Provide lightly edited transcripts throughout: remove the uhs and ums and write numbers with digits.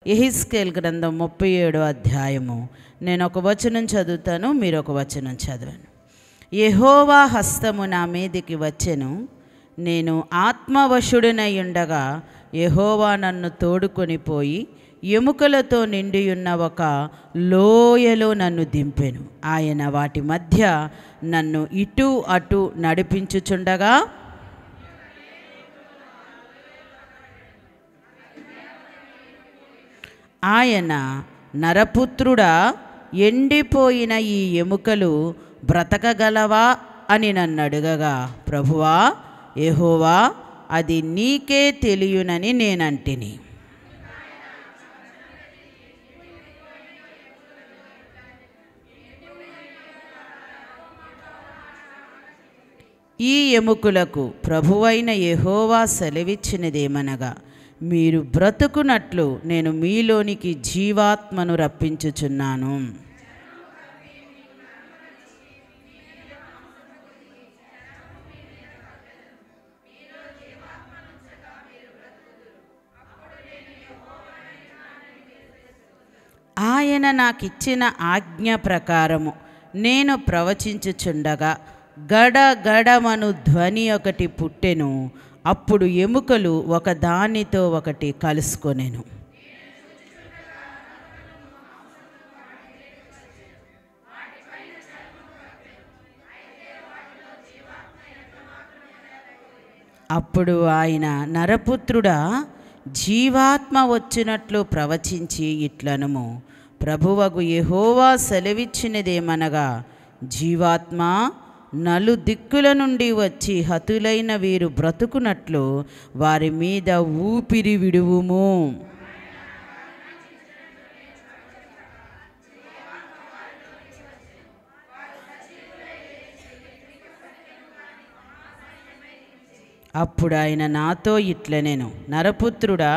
యెహెజ్కేలు గ్రంథం 37వ అధ్యాయము. నేను ఒక వచనం చదువుతాను, మీరు ఒక వచనం చదవండి. యెహోవా హస్తము నా మీదికి వచ్చెను, నేను ఆత్మవశుడినై ఉండగా యెహోవా నన్ను తోడుకొని పోయి ఎముకలతో నిండియున్న ఒక లోయలో నన్ను దింపెను. ఆయన వాటి మధ్య నన్ను ఇటు అటు నడిపించుచుండగా ఆయన, నరపుత్రుడా, ఎండిపోయిన ఈ ఎముకలు బ్రతకగలవా అని నన్ను అడగగా, ప్రభువా యెహోవా, అది నీకే తెలియనని నేనంటిని. ఈ ఎముకలకు ప్రభువైన యెహోవా సెలవిచ్చినదేమనగా, మీరు బ్రతుకునట్లు నేను మీలోనికి జీవాత్మను రప్పించుచున్నాను. ఆయన నాకిచ్చిన ఆజ్ఞ ప్రకారము నేను ప్రవచించుచుండగా గడగడమను ధ్వని ఒకటి పుట్టెను. అప్పుడు ఎముకలు ఒకదానితో ఒకటి కలుసుకొనెను. అప్పుడు ఆయన, నరపుత్రుడా, జీవాత్మ వచ్చినట్లు ప్రవచించి ఇట్లనుము, ప్రభువగు యెహోవా సెలవిచ్చినదేమనగా, జీవాత్మ నలు దిక్కుల నుండి వచ్చి హతులైన వీరు బ్రతుకునట్లు వారి మీద ఊపిరి విడువుము. అప్పుడు ఆయన నాతో ఇట్లనెను, నరపుత్రుడా,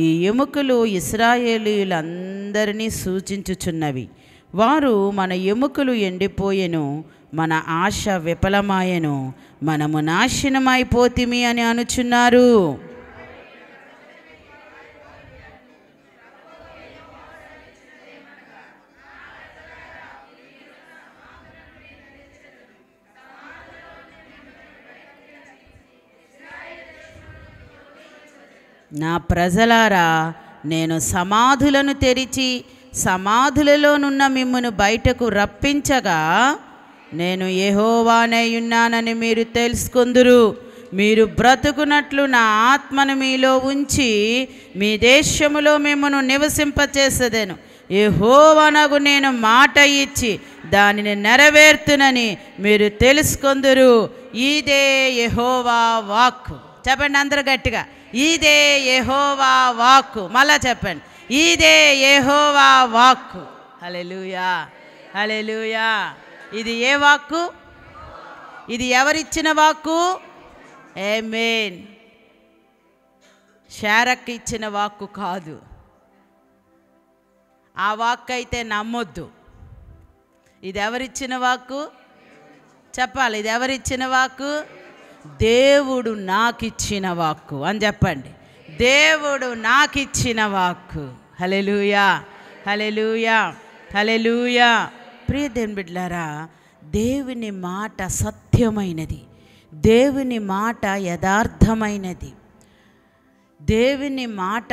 ఈ ఎముకలు ఇశ్రాయేలీయులందరినీ సూచించుచున్నవి. వారు, మన ఎముకలు ఎండిపోయెను, మన ఆశ విఫలమాయెను, మనము నాశనమైపోతిమి అని అనుచున్నారు. నా ప్రజలారా, నేను సమాధులను తెరిచి సమాధులలోనున్న మిమ్మును బయటకు రప్పించగా నేను యెహోవానై ఉన్నానని మీరు తెలుసుకొందురు. మీరు బ్రతుకునట్లు నా ఆత్మను మీలో ఉంచి మీ దేశములో మిమ్మును నివసింపచేసేదను. యెహోవానగు నేను మాట ఇచ్చి దానిని నెరవేర్తునని మీరు తెలుసుకొందురు. ఇదే యెహోవా వాక్కు. చెప్పండి అందరూ గట్టిగా, ఇదే యెహోవా వాక్కు. మళ్ళా చెప్పండి, ఇదే యెహోవా వాక్కు. హల్లెలూయా, హల్లెలూయా. ఇది ఏ వాక్కు? ఇది ఎవరిచ్చిన వాక్కు? ఆమేన్. శారక్ ఇచ్చిన వాక్కు కాదు. ఆ వాక్కు అయితే నమ్మొద్దు. ఇది ఎవరిచ్చిన వాక్కు? చెప్పాలి, ఇది ఎవరిచ్చిన వాక్కు? దేవుడు నాకిచ్చిన వాక్కు అని చెప్పండి. దేవుడు నాకిచ్చిన వాక్కు. హల్లెలూయా, హల్లెలూయా, హల్లెలూయా. ప్రియ దేవుని బిడ్డలారా, దేవుని మాట సత్యమైనది, దేవుని మాట యథార్థమైనది, దేవుని మాట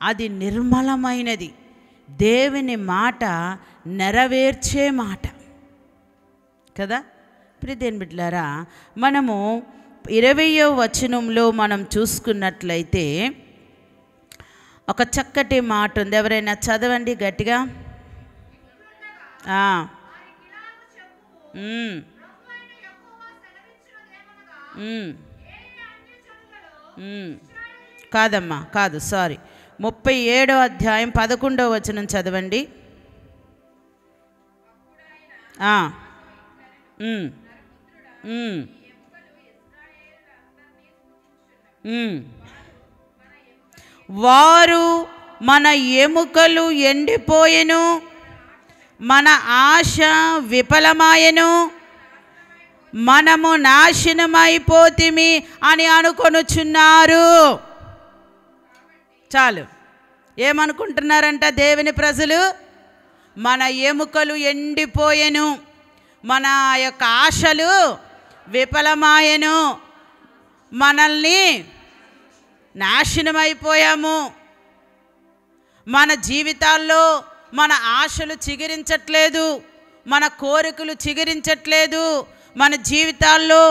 అది నిర్మలమైనది, దేవుని మాట నెరవేర్చే మాట కదా. ప్రియ దేవుని బిడ్డలారా, మనము 20వ వచనంలో మనం చూసుకున్నట్లయితే ఒక చక్కటి మాట ఉంది. ఎవరైనా చదవండి గట్టిగా. కాదమ్మా, కాదు, సారీ. 37వ అధ్యాయం 11వ వచనం చదవండి. వారు, మన ఎముకలు ఎండిపోయెను, మన ఆశ విఫలమాయెను, మనము నాశనమైపోతిమి అని అనుకొనుచున్నారు. చాలు. ఏమనుకుంటున్నారంట దేవుని ప్రజలు? మన ఎముకలు ఎండిపోయెను, మన యొక్క ఆశలు విఫలమాయెను, మనల్ని నాశనమైపోయాము, మన జీవితాల్లో మన ఆశలు చిగురించట్లేదు, మన కోరికలు చిగురించట్లేదు, మన జీవితాల్లో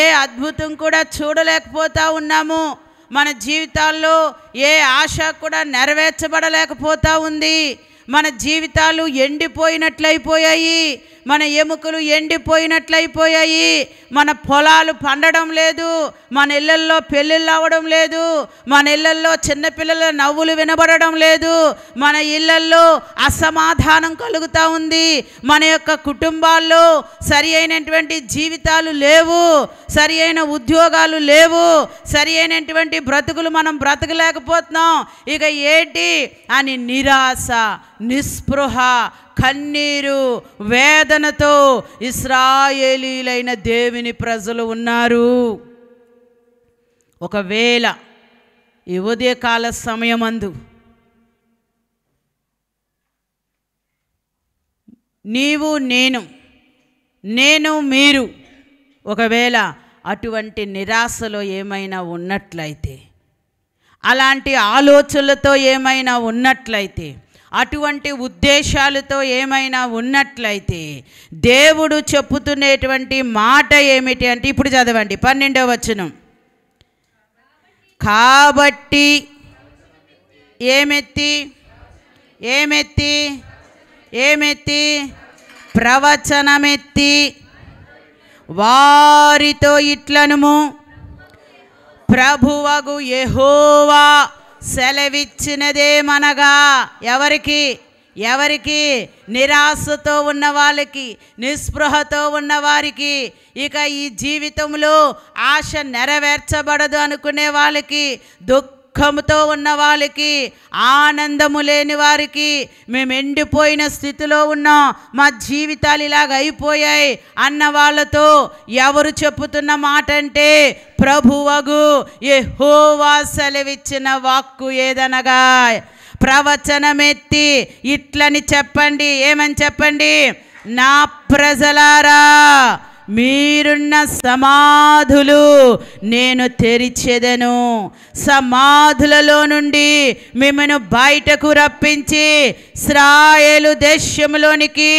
ఏ అద్భుతం కూడా చూడలేకపోతా ఉన్నాము, మన జీవితాల్లో ఏ ఆశ కూడా నెరవేర్చబడలేకపోతా ఉంది, మన జీవితాలు ఎండిపోయినట్లయిపోయాయి, మన ఎముకలు ఎండిపోయినట్లయిపోయాయి, మన పొలాలు పండడం లేదు, మన ఇళ్ళల్లో పెళ్ళిళ్ళు అవ్వడం లేదు, మన ఇళ్ళల్లో చిన్నపిల్లల నవ్వులు వినబడడం లేదు, మన ఇళ్ళల్లో అసమాధానం కలుగుతూ ఉంది, మన యొక్క కుటుంబాల్లో సరి అయినటువంటి జీవితాలు లేవు, సరి అయిన ఉద్యోగాలు లేవు, సరి అయినటువంటి బ్రతుకులు మనం బ్రతకలేకపోతున్నాం. ఇక ఏంటి అని నిరాశ, నిస్పృహ, కన్నీరు, వేదనతో ఇశ్రాయేలీలైన దేవుని ప్రజలు ఉన్నారు. ఒకవేళ ఈ ఉదయకాల సమయమందు నీవు నేను మీరు ఒకవేళ అటువంటి నిరాశలో ఏమైనా ఉన్నట్లయితే, అలాంటి ఆలోచనలతో ఏమైనా ఉన్నట్లయితే, అటువంటి ఉద్దేశాలతో ఏమైనా ఉన్నట్లయితే, దేవుడు చెప్పుతున్నటువంటి మాట ఏమిటి అంటే, ఇప్పుడు చదవండి 12వ వచనం. కాబట్టి ఏమెత్తి ప్రవచనమెత్తి వారితో ఇట్లనుము, ప్రభువగు యెహోవా సెలవిచ్చినదేమనగా. ఎవరికి? నిరాశతో ఉన్న వాళ్ళకి, నిస్పృహతో ఉన్న వారికి, ఇక ఈ జీవితంలో ఆశ నెరవేర్చబడదు అనుకునే వాళ్ళకి, దుఃఖంతో ఉన్న వాళ్ళకి, ఆనందము లేని వారికి, మేము ఎండిపోయిన స్థితిలో ఉన్నాం, మా జీవితాలు ఇలాగ అయిపోయాయి అన్న వాళ్ళతో ఎవరు చెప్పుతున్న మాట అంటే, ప్రభువగు యెహోవా సెలవిచ్చిన వాక్కు ఏదనగా, ప్రవచనమెత్తి ఇట్లని చెప్పండి. ఏమని చెప్పండి? నా ప్రజలారా, మీరున్న సమాధులు నేను తెరిచెదను, సమాధులలో నుండి మిమ్మను బయటకు రప్పించి ఇశ్రాయేలు దేశంలోనికి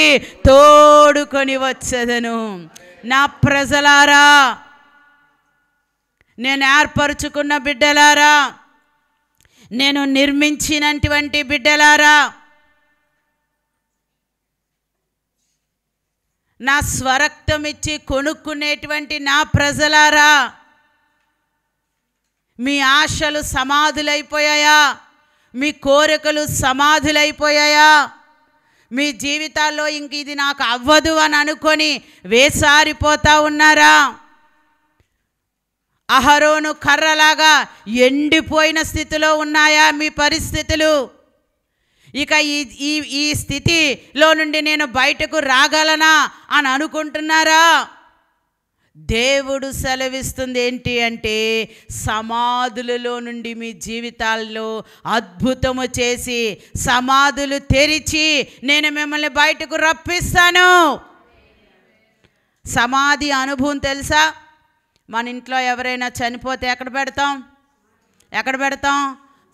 తోడుకొని వచ్చేదను. నా ప్రజలారా, నేను ఏర్పరచుకున్న బిడ్డలారా, నేను నిర్మించినటువంటి బిడ్డలారా, నా స్వరక్తం ఇచ్చి కొనుక్కునేటువంటి నా ప్రజలారా, మీ ఆశలు సమాధులైపోయాయా? మీ కోరికలు సమాధులైపోయాయా? మీ జీవితాల్లో ఇంక ఇది నాకు అవ్వదు అని అనుకొని వేసారిపోతా ఉన్నారా? అహరోను కర్రలాగా ఎండిపోయిన స్థితిలో ఉన్నాయా మీ పరిస్థితులు? ఇక ఈ స్థితిలో నుండి నేను బయటకు రాగలనా అని అనుకుంటున్నారా? దేవుడు సెలవిస్తుంది ఏంటి అంటే, సమాధులలో నుండి మీ జీవితాల్లో అద్భుతము చేసి, సమాధులు తెరిచి నేను మిమ్మల్ని బయటకు రప్పిస్తాను. సమాధి అనుభవం తెలుసా? మన ఇంట్లో ఎవరైనా చనిపోతే ఎక్కడ పెడతాం?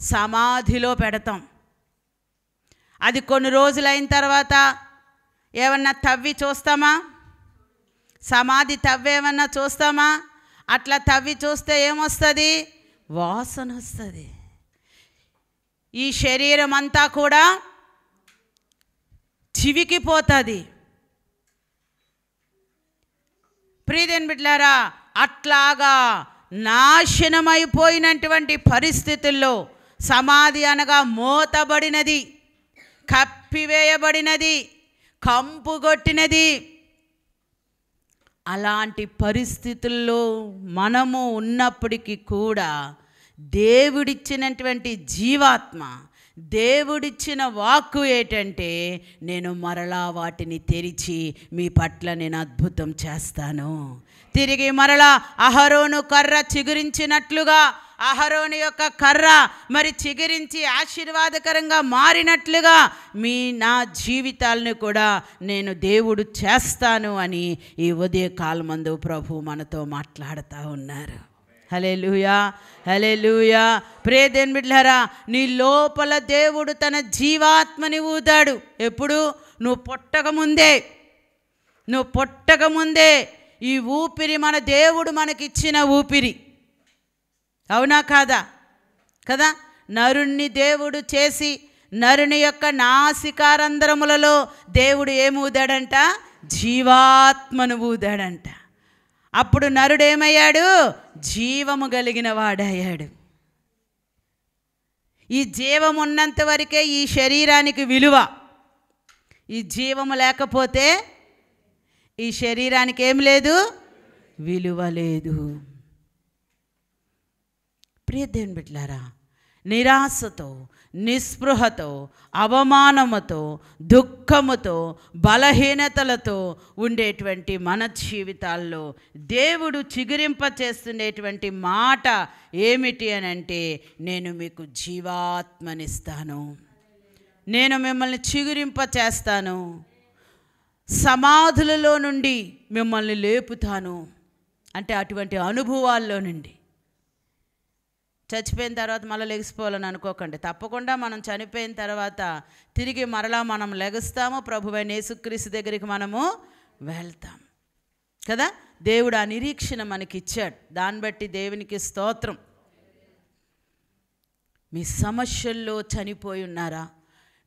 సమాధిలో పెడతాం. అది కొన్ని రోజులైన తర్వాత ఏమన్నా తవ్వి చూస్తామా? సమాధి తవ్వేమన్నా చూస్తామా? అట్లా తవ్వి చూస్తే ఏమొస్తుంది? వాసన వస్తుంది. ఈ శరీరం అంతా కూడా చివికిపోతుంది. ప్రియదేని బిడ్డలారా, అట్లాగా నాశనమైపోయినటువంటి పరిస్థితుల్లో సమాధి అనగా మోతబడినది, కప్పివేయబడినది, కంపుగొట్టినది. అలాంటి పరిస్థితుల్లో మనము ఉన్నప్పటికీ కూడా దేవుడిచ్చినటువంటి జీవాత్మ, దేవుడిచ్చిన వాక్కు ఏంటంటే, నేను మరలా వాటిని తెరిచి మీ పట్ల నేను అద్భుతం చేస్తాను. తిరిగి మరలా అహరోను కర్ర చిగురించినట్లుగా అహరోను యొక్క కర్ర మరి చిగురించి ఆశీర్వాదకరంగా మారినట్లుగా నా జీవితాలను కూడా నేను దేవుడు చేస్తాను అని ఈ ఉదయకాలమందు ప్రభు మనతో మాట్లాడుతూ ఉన్నారు. హల్లెలూయా, హల్లెలూయా. ప్రియ దేవుని బిడ్డలారా, నీ లోపల దేవుడు తన జీవాత్మని ఊదాడు. ఎప్పుడు? నువ్వు పుట్టకముందే ఈ ఊపిరి మన దేవుడు మనకిచ్చిన ఊపిరి. అవునా కాదా? కదా. నరుణ్ణి దేవుడు చేసి నరుని యొక్క నాసికారంధ్రములలో దేవుడు ఏమి ఊదాడంట? జీవాత్మను ఊదాడంట. అప్పుడు నరుడేమయ్యాడు? జీవము కలిగిన వాడయ్యాడు. ఈ జీవం ఉన్నంత వరకే ఈ శరీరానికి విలువ. ఈ జీవము లేకపోతే ఈ శరీరానికి ఏం లేదు? విలువ లేదు. ప్రియ దేవుని బిడ్డలారా, నిరాశతో, నిస్పృహతో, అవమానముతో, దుఃఖముతో, బలహీనతలతో ఉండేటువంటి మన జీవితాల్లో దేవుడు చిగురింప చేస్తుండేటువంటి మాట ఏమిటి అని అంటే, నేను మీకు జీవాత్మనిస్తాను, నేను మిమ్మల్ని చిగురింప చేస్తాను, సమాధులలో నుండి మిమ్మల్ని లేపుతాను. అంటే అటువంటి అనుభవాల్లో నుండి. చచ్చిపోయిన తర్వాత మళ్ళీ లెగిసిపోవాలని అనుకోకండి. తప్పకుండా మనం చనిపోయిన తర్వాత తిరిగి మరలా మనం లెగుస్తాము, ప్రభువైన యేసుక్రీస్తు దగ్గరికి మనము వెళ్తాం కదా. దేవుడు ఆ నిరీక్షణ మనకిచ్చాడు. దాన్ని బట్టి దేవునికి స్తోత్రం. మీ సమస్యల్లో చనిపోయి ఉన్నారా?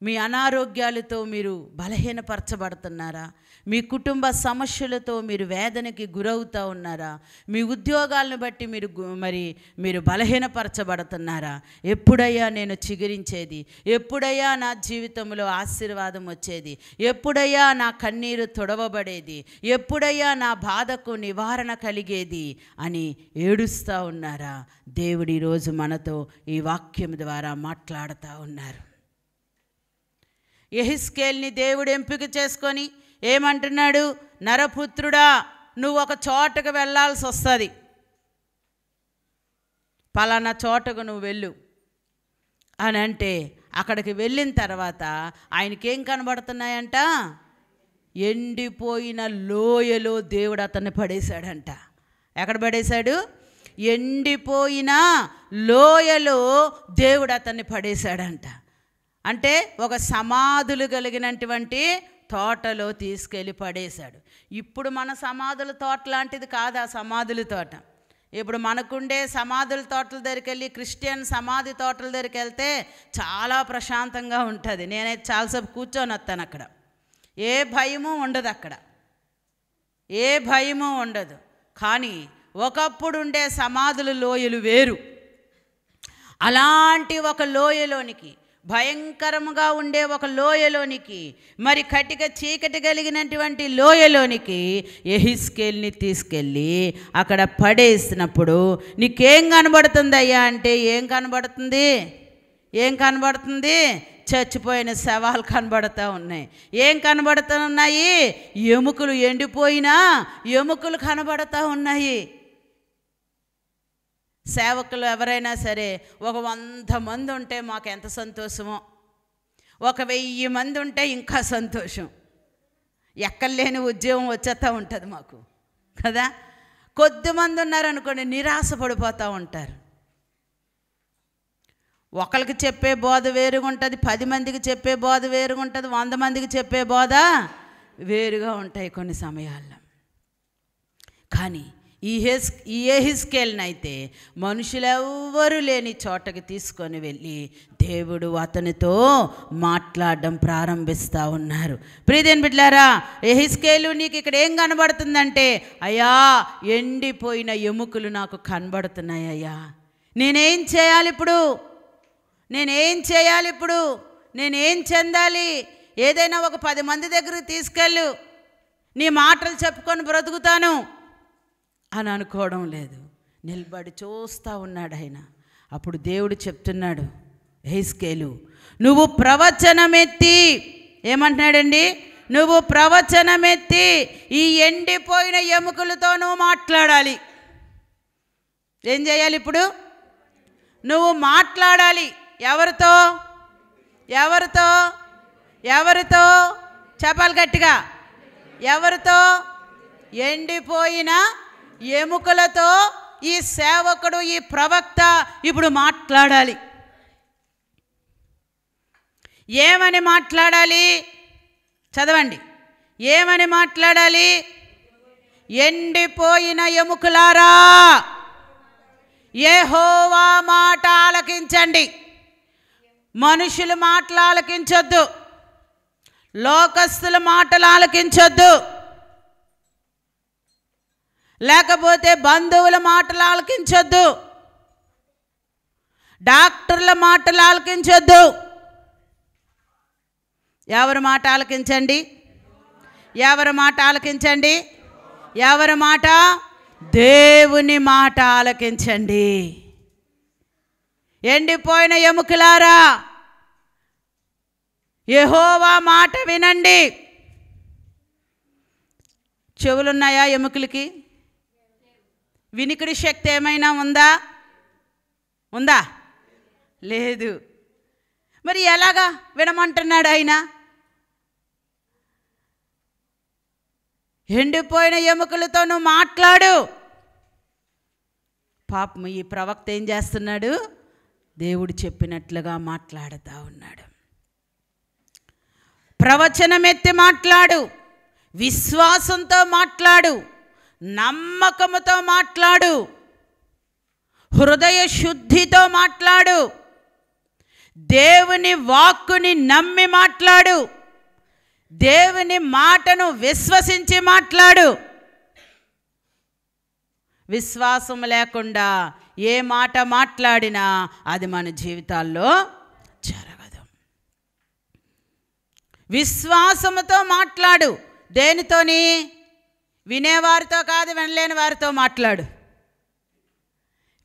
మీ అనారోగ్యాలతో మీరు బలహీనపరచబడుతున్నారా? మీ కుటుంబ సమస్యలతో మీరు వేదనకి గురవుతూ ఉన్నారా? మీ ఉద్యోగాలను బట్టి మీరు బలహీనపరచబడుతున్నారా? ఎప్పుడయ్యా నేను చిగురించేది? ఎప్పుడయ్యా నా జీవితంలో ఆశీర్వాదం వచ్చేది? ఎప్పుడయ్యా నా కన్నీరు తుడవబడేది? ఎప్పుడయ్యా నా బాధకు నివారణ కలిగేది అని ఏడుస్తూ ఉన్నారా? దేవుడు ఈరోజు మనతో ఈ వాక్యం ద్వారా మాట్లాడుతూ ఉన్నారు. యెహెజ్కేలుని దేవుడు ఎంపిక చేసుకొని ఏమంటున్నాడు? నరపుత్రుడా, నువ్వు ఒక చోటకు వెళ్ళాల్సి వస్తుంది, పలానా చోటకు నువ్వు వెళ్ళు అని అంటే, అక్కడికి వెళ్ళిన తర్వాత ఆయనకేం కనబడుతున్నాయంట? ఎండిపోయిన లోయలో దేవుడు అతన్ని పడేశాడంట. ఎక్కడ పడేశాడు? ఎండిపోయిన లోయలో దేవుడు అతన్ని పడేశాడంట. అంటే ఒక సమాధులు కలిగినటువంటి తోటలో తీసుకెళ్ళి పడేశాడు. ఇప్పుడు మన సమాధుల తోట లాంటిది కాదు ఆ సమాధుల తోట. ఇప్పుడు మనకుండే సమాధుల తోటల దగ్గరికి వెళ్ళి, క్రిస్టియన్ సమాధి తోటల దగ్గరికి వెళ్తే చాలా ప్రశాంతంగా ఉంటుంది. నేనైతే చాలాసేపు కూర్చొని వస్తాను అక్కడ. ఏ భయము ఉండదు అక్కడ, ఏ భయము ఉండదు. కానీ ఒకప్పుడు ఉండే సమాధుల లోయలు వేరు. అలాంటి ఒక లోయలోనికి, భయంకరముగా ఉండే ఒక లోయలోనికి, మరి కటిక చీకటి కలిగినటువంటి లోయలోనికి యెహెజ్కేలుని తీసుకెళ్ళి అక్కడ పడేసినప్పుడు నీకేం కనబడుతుందయ్యా అంటే, ఏం కనబడుతుంది? ఏం కనబడుతుంది? చచ్చిపోయిన శవాలు కనబడుతూ ఉన్నాయి. ఏం కనబడుతూ ఉన్నాయి? ఎముకలు, ఎండిపోయిన ఎముకలు కనబడుతూ ఉన్నాయి. సేవకులు ఎవరైనా సరే ఒక 100 మంది ఉంటే మాకు ఎంత సంతోషమో, 1000 మంది ఉంటే ఇంకా సంతోషం. ఎక్కలేని ఉద్యోగం వచ్చేస్తూ ఉంటుంది మాకు కదా. కొద్దిమంది ఉన్నారనుకోండి, నిరాశపడిపోతూ ఉంటారు. ఒకరికి చెప్పే బోధ వేరుగా ఉంటుంది, 10 మందికి చెప్పే బోధ వేరుగా ఉంటుంది, 100 మందికి చెప్పే బోధ వేరుగా ఉంటాయి కొన్ని సమయాల్లో. కానీ ఈ యెహెజ్కేలుని అయితే మనుషులెవ్వరూ లేని చోటకి తీసుకొని వెళ్ళి దేవుడు అతనితో మాట్లాడడం ప్రారంభిస్తూ ఉన్నారు. ప్రియదేని బిడ్డలారా, యెహెజ్కేలు నీకు ఇక్కడ ఏం కనబడుతుందంటే, అయ్యా ఎండిపోయిన ఎముకలు నాకు కనబడుతున్నాయి అయ్యా, నేనేం చేయాలి ఇప్పుడు? నేనేం చేయాలి ఇప్పుడు? నేనేం చెందాలి? ఏదైనా ఒక 10 మంది దగ్గరికి తీసుకెళ్ళు, నీ మాటలు చెప్పుకొని బ్రతుకుతాను అని అనుకోవడం లేదు. నిలబడి చూస్తూ ఉన్నాడు ఆయన. అప్పుడు దేవుడు చెప్తున్నాడు, యెహెజ్కేలు నువ్వు ప్రవచనమెత్తి, ఏమంటున్నాడండి? నువ్వు ప్రవచనమెత్తి ఈ ఎండిపోయిన ఎముకలతో నువ్వు మాట్లాడాలి. ఏం చేయాలి ఇప్పుడు? నువ్వు మాట్లాడాలి. ఎవరితో? ఎవరితో? ఎవరితో? చెప్పాలి గట్టిగా. ఎవరితో? ఎండిపోయిన ఎముకలతో ఈ సేవకుడు, ఈ ప్రవక్త ఇప్పుడు మాట్లాడాలి. ఏమని మాట్లాడాలి? చదవండి. ఏమని మాట్లాడాలి? ఎండిపోయిన ఎముకలారా, యెహోవా మాట ఆలకించండి. మనుషుల మాటలు ఆలకించొద్దు, లోకస్తుల మాటలు ఆలకించొద్దు, లేకపోతే బంధువుల మాటలు ఆలకించొద్దు, డాక్టర్ల మాటలు ఆలకించొద్దు. ఎవరి మాట ఆలకించండి? ఎవరి మాట ఆలకించండి? ఎవరి మాట? దేవుని మాట ఆలకించండి. ఎండిపోయిన ఎముకలారా, యెహోవా మాట వినండి. చెవులున్నాయా ఎముకలకి? వినికిడి శక్తి ఏమైనా ఉందా? ఉందా? లేదు. మరి ఎలాగా వినమంటున్నాడు ఆయన? ఎండిపోయిన ఎముకలతో నువ్వు మాట్లాడు. పాపం ఈ ప్రవక్త ఏం చేస్తున్నాడు? దేవుడు చెప్పినట్లుగా మాట్లాడుతూ ఉన్నాడు. ప్రవచనం ఎత్తి మాట్లాడు, విశ్వాసంతో మాట్లాడు, నమ్మకముతో మాట్లాడు, హృదయ శుద్ధితో మాట్లాడు, దేవుని వాక్కుని నమ్మి మాట్లాడు, దేవుని మాటను విశ్వసించి మాట్లాడు. విశ్వాసం లేకుండా ఏ మాట మాట్లాడినా అది మన జీవితాల్లో జరగదు. విశ్వాసముతో మాట్లాడు. దేనితోని? వినేవారితో కాదు, వినలేని వారితో మాట్లాడు.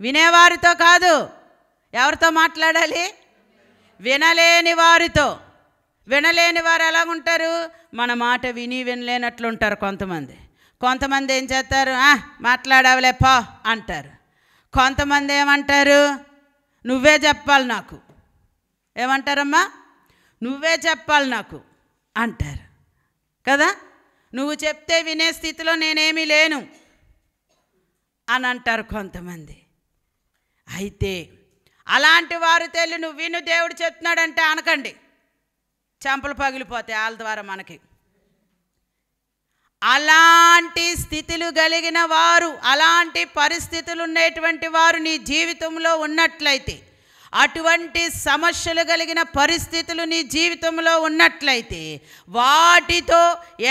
వినేవారితో కాదు, ఎవరితో మాట్లాడాలి? వినలేని వారితో. వినలేని వారు ఎలా ఉంటారు? మన మాట విని వినలేనట్లు ఉంటారు కొంతమంది. కొంతమంది ఏం చేస్తారు? మాట్లాడావులే పా అంటారు. కొంతమంది ఏమంటారు? నువ్వే చెప్పాలి నాకు. ఏమంటారమ్మా? నువ్వే చెప్పాలి నాకు అంటారు కదా. నువ్వు చెప్తే వినే స్థితిలో నేనేమీ లేను అని అంటారు కొంతమంది. అయితే అలాంటి వారు తెలి నువ్వు విను, దేవుడు చెప్తున్నాడంటే అనకండి. చెంపలు పగిలిపోతాయి వాళ్ళ ద్వారా మనకి. అలాంటి స్థితులు కలిగిన వారు, అలాంటి పరిస్థితులు ఉండేటువంటి వారు నీ జీవితంలో ఉన్నట్లయితే, అటువంటి సమస్యలు కలిగిన పరిస్థితులు నీ జీవితంలో ఉన్నట్లయితే, వాటితో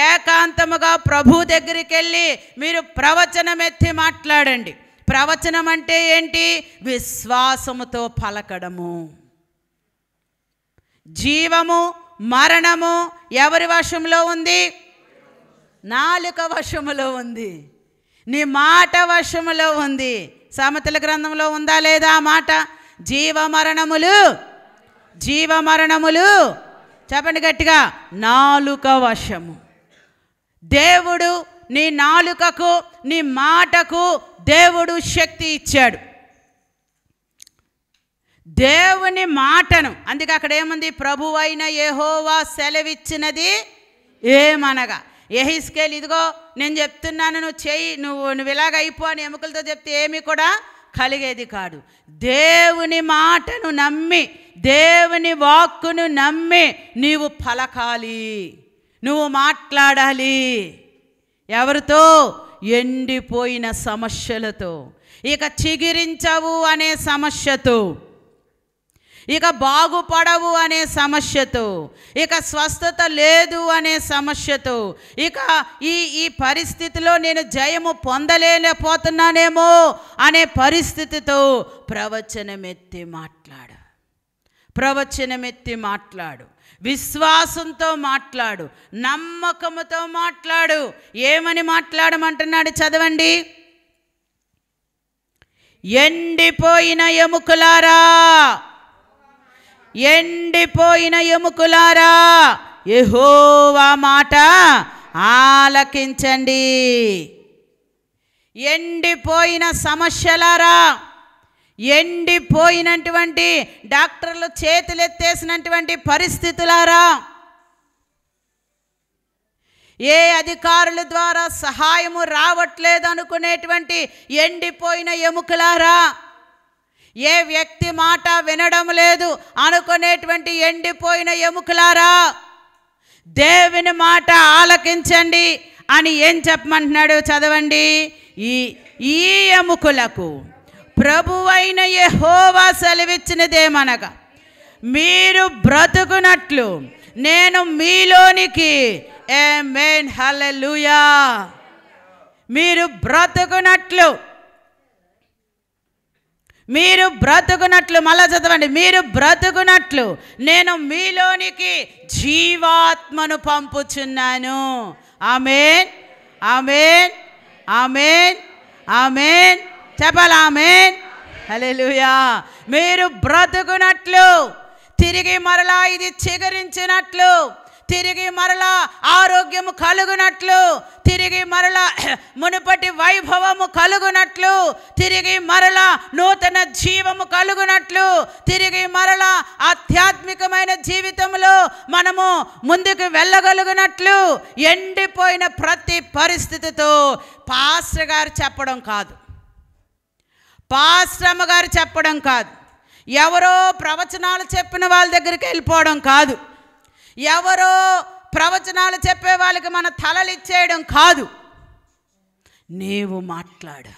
ఏకాంతముగా ప్రభు దగ్గరికి వెళ్ళి మీరు ప్రవచనం ఎత్తి మాట్లాడండి. ప్రవచనం అంటే ఏంటి? విశ్వాసముతో పలకడము. జీవము మరణము ఎవరి వశంలో ఉంది? నాలుక వశములో ఉంది. నీ మాట వశములో ఉంది. సామెతల గ్రంథంలో ఉందా లేదా ఆ మాట? జీవమరణములు, జీవమరణములు, చెప్పండి గట్టిగా, నాలుక వశము. దేవుడు నీ నాలుకకు, నీ మాటకు దేవుడు శక్తి ఇచ్చాడు. దేవుని మాటను, అందుకే అక్కడ ఏముంది? ప్రభువైన యెహోవా సెలవిచ్చినది ఏమనగా. యెహెజ్కేలు, ఇదిగో నేను చెప్తున్నాను, నువ్వు చెయ్యి, నువ్వు ఇలాగ అయిపో అని ఎముకలతో చెప్తే ఏమీ కూడా కలిగేది కాదు. దేవుని మాటను నమ్మి, దేవుని వాక్కును నమ్మి నీవు పలకాలి, నువ్వు మాట్లాడాలి. ఎవరితో? ఎండిపోయిన సమస్యలతో. ఇక చిగిరించవు అనే సమస్యతో, ఇక బాగుపడవు అనే సమస్యతో, ఇక స్వస్థత లేదు అనే సమస్యతో, ఇక ఈ పరిస్థితిలో నేను జయము పొందలేకపోతున్నానేమో అనే పరిస్థితితో ప్రవచనమెత్తి మాట్లాడు. ప్రవచనమెత్తి మాట్లాడు. విశ్వాసంతో మాట్లాడు. నమ్మకముతో మాట్లాడు. ఏమని మాట్లాడమంటున్నాడు? చదవండి. ఎండిపోయిన ఎముకలారా, ఎండిపోయిన ఎముకలారా, యెహోవా మాట ఆలకించండి. ఎండిపోయిన సమస్యలారా, ఎండిపోయినటువంటి డాక్టర్లు చేతులెత్తేసినటువంటి పరిస్థితులారా, ఏ అధికారుల ద్వారా సహాయము రావట్లేదు అనుకునేటువంటి ఎండిపోయిన ఎముకలారా, ఏ వ్యక్తి మాట వినడం లేదు అనుకునేటువంటి ఎండిపోయిన ఎముకలారా, దేవుని మాట ఆలకించండి అని ఏం చెప్పమంటున్నాడు? చదవండి. ఈ ఎముకలకు ప్రభువైన యెహోవా సెలవిచ్చినదేమనగా, మీరు బ్రతుకునట్లు నేను మీలోనికి, ఆమేన్, హల్లెలూయా, మీరు బ్రతుకునట్లు మళ్ళా చదవండి. మీరు బ్రతుకునట్లు నేను మీలోనికి జీవాత్మను పంపుచున్నాను. ఆమేన్, ఆమేన్, ఆమేన్, ఆమేన్. చెప్పాలి ఆమేన్, హల్లెలూయా. మీరు బ్రతుకునట్లు, తిరిగి మరలా ఇది చిగురించినట్లు, తిరిగి మరలా ఆరోగ్యము కలుగునట్లు, తిరిగి మరలా మునుపటి వైభవము కలుగునట్లు, తిరిగి మరలా నూతన జీవము కలుగునట్లు, తిరిగి మరలా ఆధ్యాత్మికమైన జీవితంలో మనము ముందుకు వెళ్ళగలుగునట్లు ఎండిపోయిన ప్రతి పరిస్థితితో పాస్టర్ గారు చెప్పడం కాదు, పాస్టర్ అమ్మగారు చెప్పడం కాదు, ఎవరో ప్రవచనాలు చెప్పిన వాళ్ళ దగ్గరికి వెళ్ళిపోవడం కాదు, ఎవరో ప్రవచనాలు చెప్పే వాళ్ళకి మన తలలు ఇచ్చేయడం కాదు. నీవు మాట్లాడు,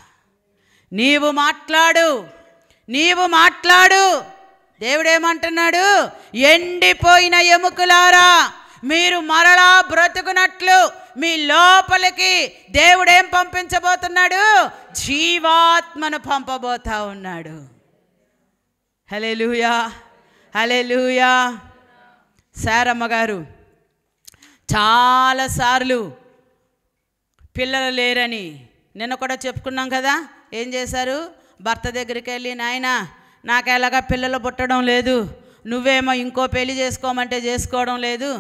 నీవు మాట్లాడు, నీవు మాట్లాడు. దేవుడేమంటున్నాడు? ఎండిపోయిన ఎముకలారా, మీరు మరలా బ్రతుకునట్లు మీ లోపలికి దేవుడేం పంపించబోతున్నాడు? జీవాత్మను పంపబోతా ఉన్నాడు. హల్లెలూయా, హల్లెలూయా. సారమ్మ గారు చాలాసార్లు పిల్లలు లేరని నిన్న కూడా చెప్పుకున్నాం కదా. ఏం చేశారు? భర్త దగ్గరికి వెళ్ళి, నాయనా నాకు ఎలాగా పిల్లలు పుట్టడం లేదు, నువ్వేమో ఇంకో పెళ్లి చేసుకోమంటే చేసుకోవడం లేదు,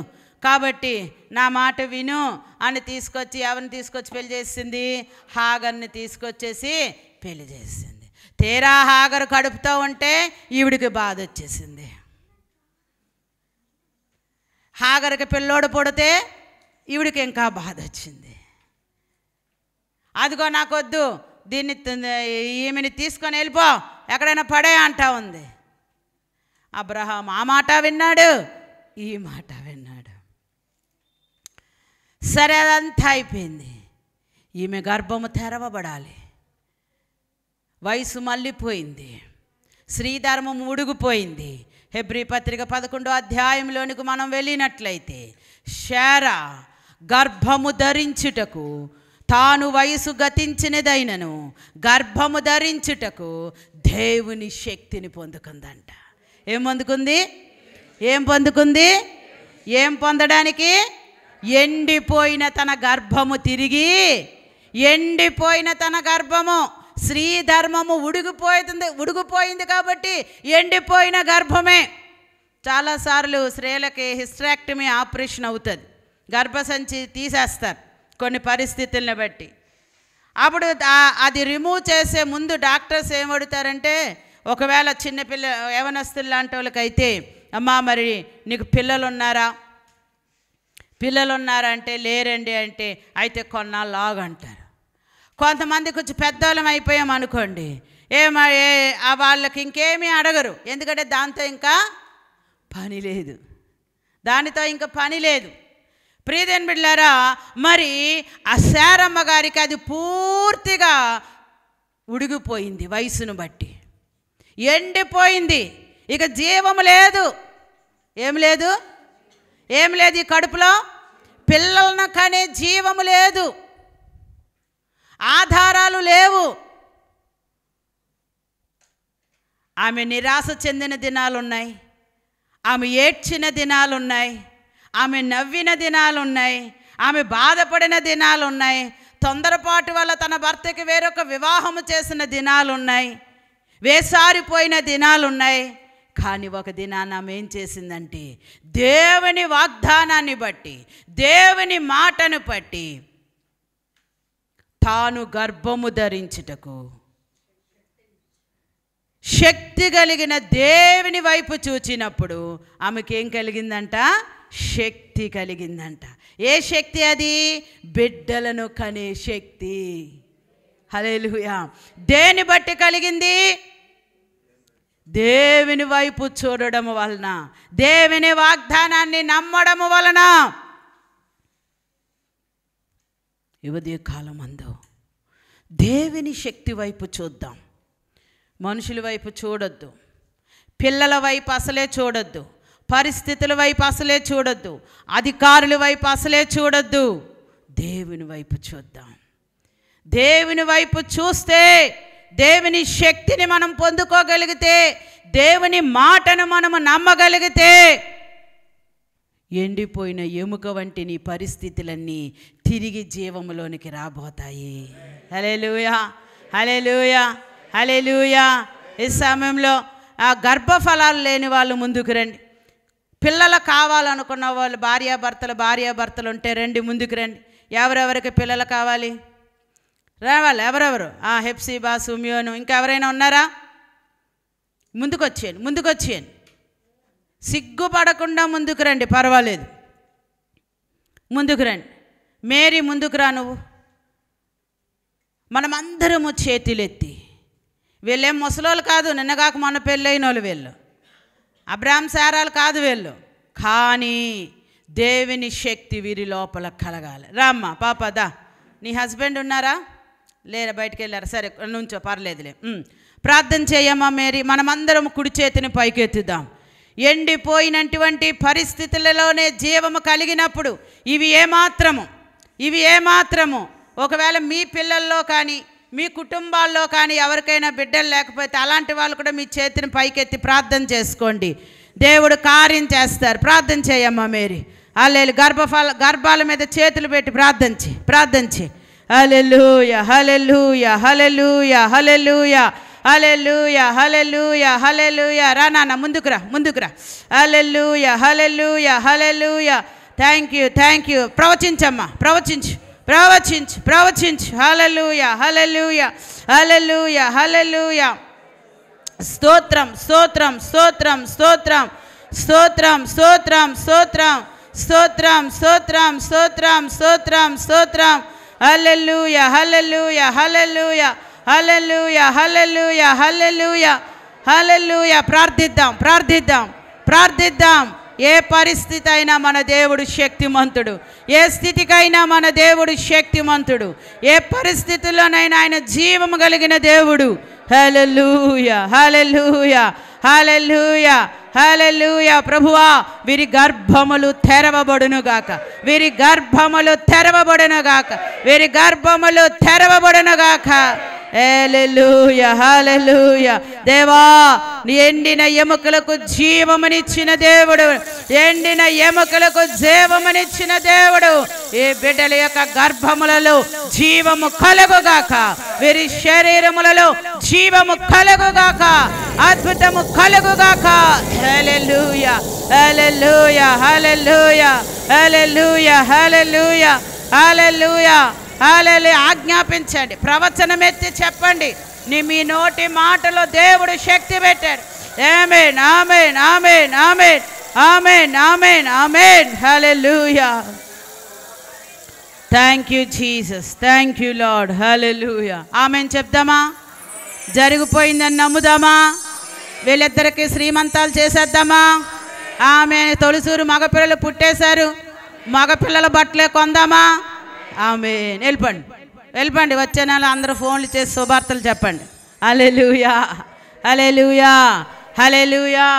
కాబట్టి నా మాట విను అని తీసుకొచ్చి, ఎవరిని తీసుకొచ్చి పెళ్లి చేసింది? హాగర్ని తీసుకొచ్చేసి పెళ్లి చేసింది. తీరా హాగరు కడుపుతూ ఉంటే ఈవిడికి బాధ వచ్చేసింది. హాగర్కి పిల్లోడు పుడితే ఈవిడికి ఇంకా బాధ వచ్చింది. అదిగో నాకొద్దు, ఈమెని తీసుకొని వెళ్ళిపో, ఎక్కడైనా పడే అంటా ఉంది. అబ్రహాం ఆ మాట విన్నాడు, ఈ మాట విన్నాడు. సరే, అదంతా అయిపోయింది. ఈమె గర్భము తెరవబడాలి, వయసు మళ్ళీపోయింది, శ్రీధర్మం ఉడిగిపోయింది. హెబ్రీ పత్రిక 11వ అధ్యాయంలోనికి మనం వెళ్ళినట్లయితే, శారా గర్భము ధరించుటకు తాను వయసు గతించినదైనను గర్భము ధరించుటకు దేవుని శక్తిని పొందుకుందంట. ఏం పొందుకుంది? ఏం పొందుకుంది? ఏం పొందడానికి? ఎండిపోయిన తన గర్భము తిరిగి, ఎండిపోయిన తన గర్భము, శ్రీధర్మము ఉడిగిపోయింది కాబట్టి ఎండిపోయిన గర్భమే. చాలాసార్లు స్త్రీలకి హిస్టరెక్టమీ ఆపరేషన్ అవుతుంది, గర్భసంచి తీసేస్తారు కొన్ని పరిస్థితులను బట్టి. అప్పుడు అది రిమూవ్ చేసే ముందు డాక్టర్స్ ఏం అడుగుతారంటే, ఒకవేళ చిన్నపిల్ల యవనస్తులు లాంటి వాళ్ళకైతే, అమ్మా మరి నీకు పిల్లలు ఉన్నారా అంటే లేరండి అంటే, అయితే కొన్నాళ్ళు ఆగు అంటారు. కొంతమంది కొంచెం పెద్దవాళ్ళం అయిపోయాం అనుకోండి, వాళ్ళకి ఇంకేమీ అడగరు, ఎందుకంటే దాంతో ఇంకా పని లేదు, దానితో ఇంకా పని లేదు. ప్రియదేని బిడ్డలారా, మరి ఆ శారమ్మ గారికి అది పూర్తిగా ఉడిగిపోయింది, వయసును బట్టి ఎండిపోయింది, ఇక జీవము లేదు. ఏం లేదు? ఏం లేదు. ఈ కడుపులో పిల్లలను కనే జీవము లేదు, ఆధారాలు లేవు. ఆమె నిరాశ చెందిన దినాలున్నాయి, ఆమె ఏడ్చిన దినాలున్నాయి, ఆమె నవ్విన దినాలున్నాయి, ఆమె బాధపడిన దినాలున్నాయి, తొందరపాటు వల్ల తన భర్తకి వేరొక వివాహము చేసిన దినాలున్నాయి, వేసారిపోయిన దినాలున్నాయి. కానీ ఒక దినాన ఆమె ఏం చేసిందంటే, దేవుని వాగ్దానాన్ని బట్టి, దేవుని మాటను బట్టి తాను గర్భము ధరించుటకు శక్తి కలిగిన దేవుని వైపు చూచినప్పుడు ఆమెకేం కలిగిందంట? శక్తి కలిగిందంట. ఏ శక్తి అది? బిడ్డలను కనే శక్తి. హల్లెలూయా. దేని బట్టి కలిగింది? దేవుని వైపు చూడడం వలన, దేవుని వాగ్దానాన్ని నమ్మడం వలన. ఉదయ కాలమందు దేవుని శక్తి వైపు చూద్దాం. మనుషుల వైపు చూడొద్దు, పిల్లల వైపు అసలే చూడొద్దు, పరిస్థితుల వైపు అసలే చూడొద్దు, అధికారుల వైపు అసలే చూడొద్దు. దేవుని వైపు చూద్దాం. దేవుని వైపు చూస్తే దేవుని శక్తిని మనం పొందుకోగలిగితే, దేవుని మాటను మనము నమ్మగలిగితే, ఎండిపోయిన ఎముక వంటి నీ పరిస్థితులన్నీ తిరిగి జీవములోనికి రాబోతాయి. హల్లెలూయా, హల్లెలూయా, హల్లెలూయా. ఈ సమయంలో ఆ గర్భఫలాలు లేని వాళ్ళు ముందుకు రండి. పిల్లలు కావాలనుకున్న వాళ్ళు భార్యాభర్తలు ఉంటే రండి, ముందుకు రండి. ఎవరెవరికి పిల్లలు కావాలి? రావాలి. ఎవరెవరు? హెప్సిబా, సుమియోను, ఇంకా ఎవరైనా ఉన్నారా? ముందుకు వచ్చేయండి. సిగ్గుపడకుండా ముందుకు రండి, పర్వాలేదు. ముందుకు రండి. మేరీ ముందుకు రా. నువ్వు మనమందరము చేతులెత్తి, వీళ్ళేం ముసలోళ్ళు కాదు, నిన్నగాక మొన్న పెళ్ళైన వాళ్ళు వీళ్ళు, అబ్రాహాం సారాలు కాదు వీళ్ళు, కానీ దేవుని శక్తి వీరి లోపల కలగాలి. రామ్మా పాప, దా. నీ హస్బెండ్ ఉన్నారా? లేరా, బయటికి వెళ్ళారా? సరే నుంచో, పర్లేదులే. ప్రార్థన చేయమ్మా మేరీ. మనమందరం కుడి చేతిని పైకెత్తుదాం. ఎండిపోయినటువంటి పరిస్థితులలోనే జీవము కలిగినప్పుడు ఇవి ఏమాత్రము ఒకవేళ మీ పిల్లల్లో కానీ మీ కుటుంబాల్లో కానీ ఎవరికైనా బిడ్డలు లేకపోతే అలాంటి వాళ్ళు కూడా మీ చేతిని పైకెత్తి ప్రార్థన చేసుకోండి. దేవుడు కార్యం చేస్తారు. ప్రార్థన చేయమ్మా మేరీ. హల్లెలూయా. గర్భాల మీద చేతులు పెట్టి ప్రార్థించి. హల్లెలూయా, hallelujah, hallelujah, hallelujah, hallelujah, hallelujah, హల్లెలూయా. రా నాన్న, ముందుకు రా. Hallelujah, hallelujah, hallelujah. Thank you. ప్రవచించమ్మా, ప్రవచించు. Hallelujah, hallelujah, hallelujah, hallelujah. స్తోత్రం. Hallelujah, hallelujah, hallelujah, hallelujah, hallelujah, hallelujah, హల్లెలూయా. ప్రార్థిద్దాం. ఏ పరిస్థితి అయినా మన దేవుడు శక్తిమంతుడు. ఏ స్థితికైనా మన దేవుడు శక్తిమంతుడు. ఏ పరిస్థితుల్లోనైనా ఆయన జీవము కలిగిన దేవుడు. హల్లెలూయా, హల్లెలూయా, హల్లెలూయా, హల్లెలూయా. ప్రభువా, వీరి గర్భములు తెరవబడునుగాక. హల్లెలూయా, హల్లెలూయా. దేవా, నీ ఎండిన ఎముకలకు జీవమునిచ్చిన దేవుడు, ఈ బిడ్డల యొక్క గర్భములలో జీవము కలుగుగాక. వీరి శరీరములలో జీవము కలుగుగాక. అద్భుతము కలుగుగాక. హల్లెలూయా, hallelujah, hallelujah, hallelujah, hallelujah, hallelujah, హల్లెలూయా. ఆజ్ఞాపించండి, ప్రవచనం ఎత్తి చెప్పండి. మీ నోటి మాటలో దేవుడు శక్తి పెట్టాడు. Amen, amen, amen, amen, amen, amen, amen. Hallelujah. Thank you Jesus. Thank you Lord. Hallelujah. Amen చెప్దామా? జరిగిపోయిందని నమ్ముదామా? వీళ్ళిద్దరికి శ్రీమంతాలు చేసేద్దామా? ఆమేన్. తొలిసూరు మగపిల్లలు పుట్టేశారు. మగపిల్లల బట్టలే కొందామా? ఆమేన్. వెళ్ళిపోండి. వచ్చే నెల అందరూ ఫోన్లు చేసి శుభార్తలు చెప్పండి. హల్లెలూయా, హల్లెలూయా, హల్లెలూయా.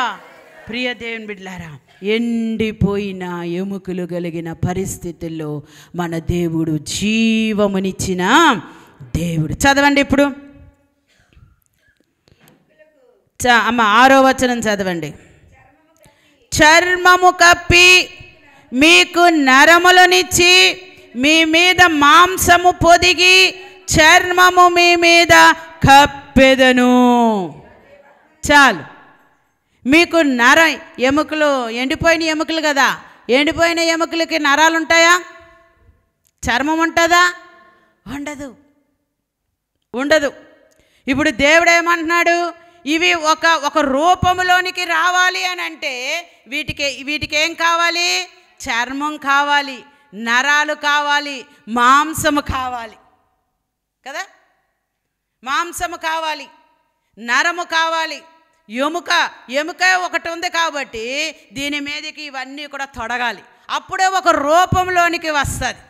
ప్రియ దేవుని బిడ్డలారా, ఎండిపోయిన ఎముకలు కలిగిన పరిస్థితుల్లో మన దేవుడు జీవమునిచ్చిన దేవుడు. చదవండి ఇప్పుడు. అమ్మ 6వ వచనం చదవండి. చర్మము కప్పి మీకు నరములనిచ్చి మీ మీద మాంసము పొదిగి చర్మము మీ మీద కప్పెదను. చాలు. మీకు ఎముకలు ఎండిపోయిన ఎముకలు కదా. ఎండిపోయిన ఎముకలకి నరాలు ఉంటాయా? చర్మం ఉంటుందా? ఉండదు. ఇప్పుడు దేవుడు ఏమంటున్నాడు? ఇవి ఒక రూపంలోనికి రావాలి అని అంటే వీటికి ఏం కావాలి? చర్మం కావాలి, నరాలు కావాలి, మాంసము కావాలి కదా. మాంసము కావాలి, నరము కావాలి, ఎముక ఒకటి ఉంది కాబట్టి దీని మీదకి ఇవన్నీ కూడా తొడగాలి. అప్పుడే ఒక రూపంలోనికి వస్తుంది.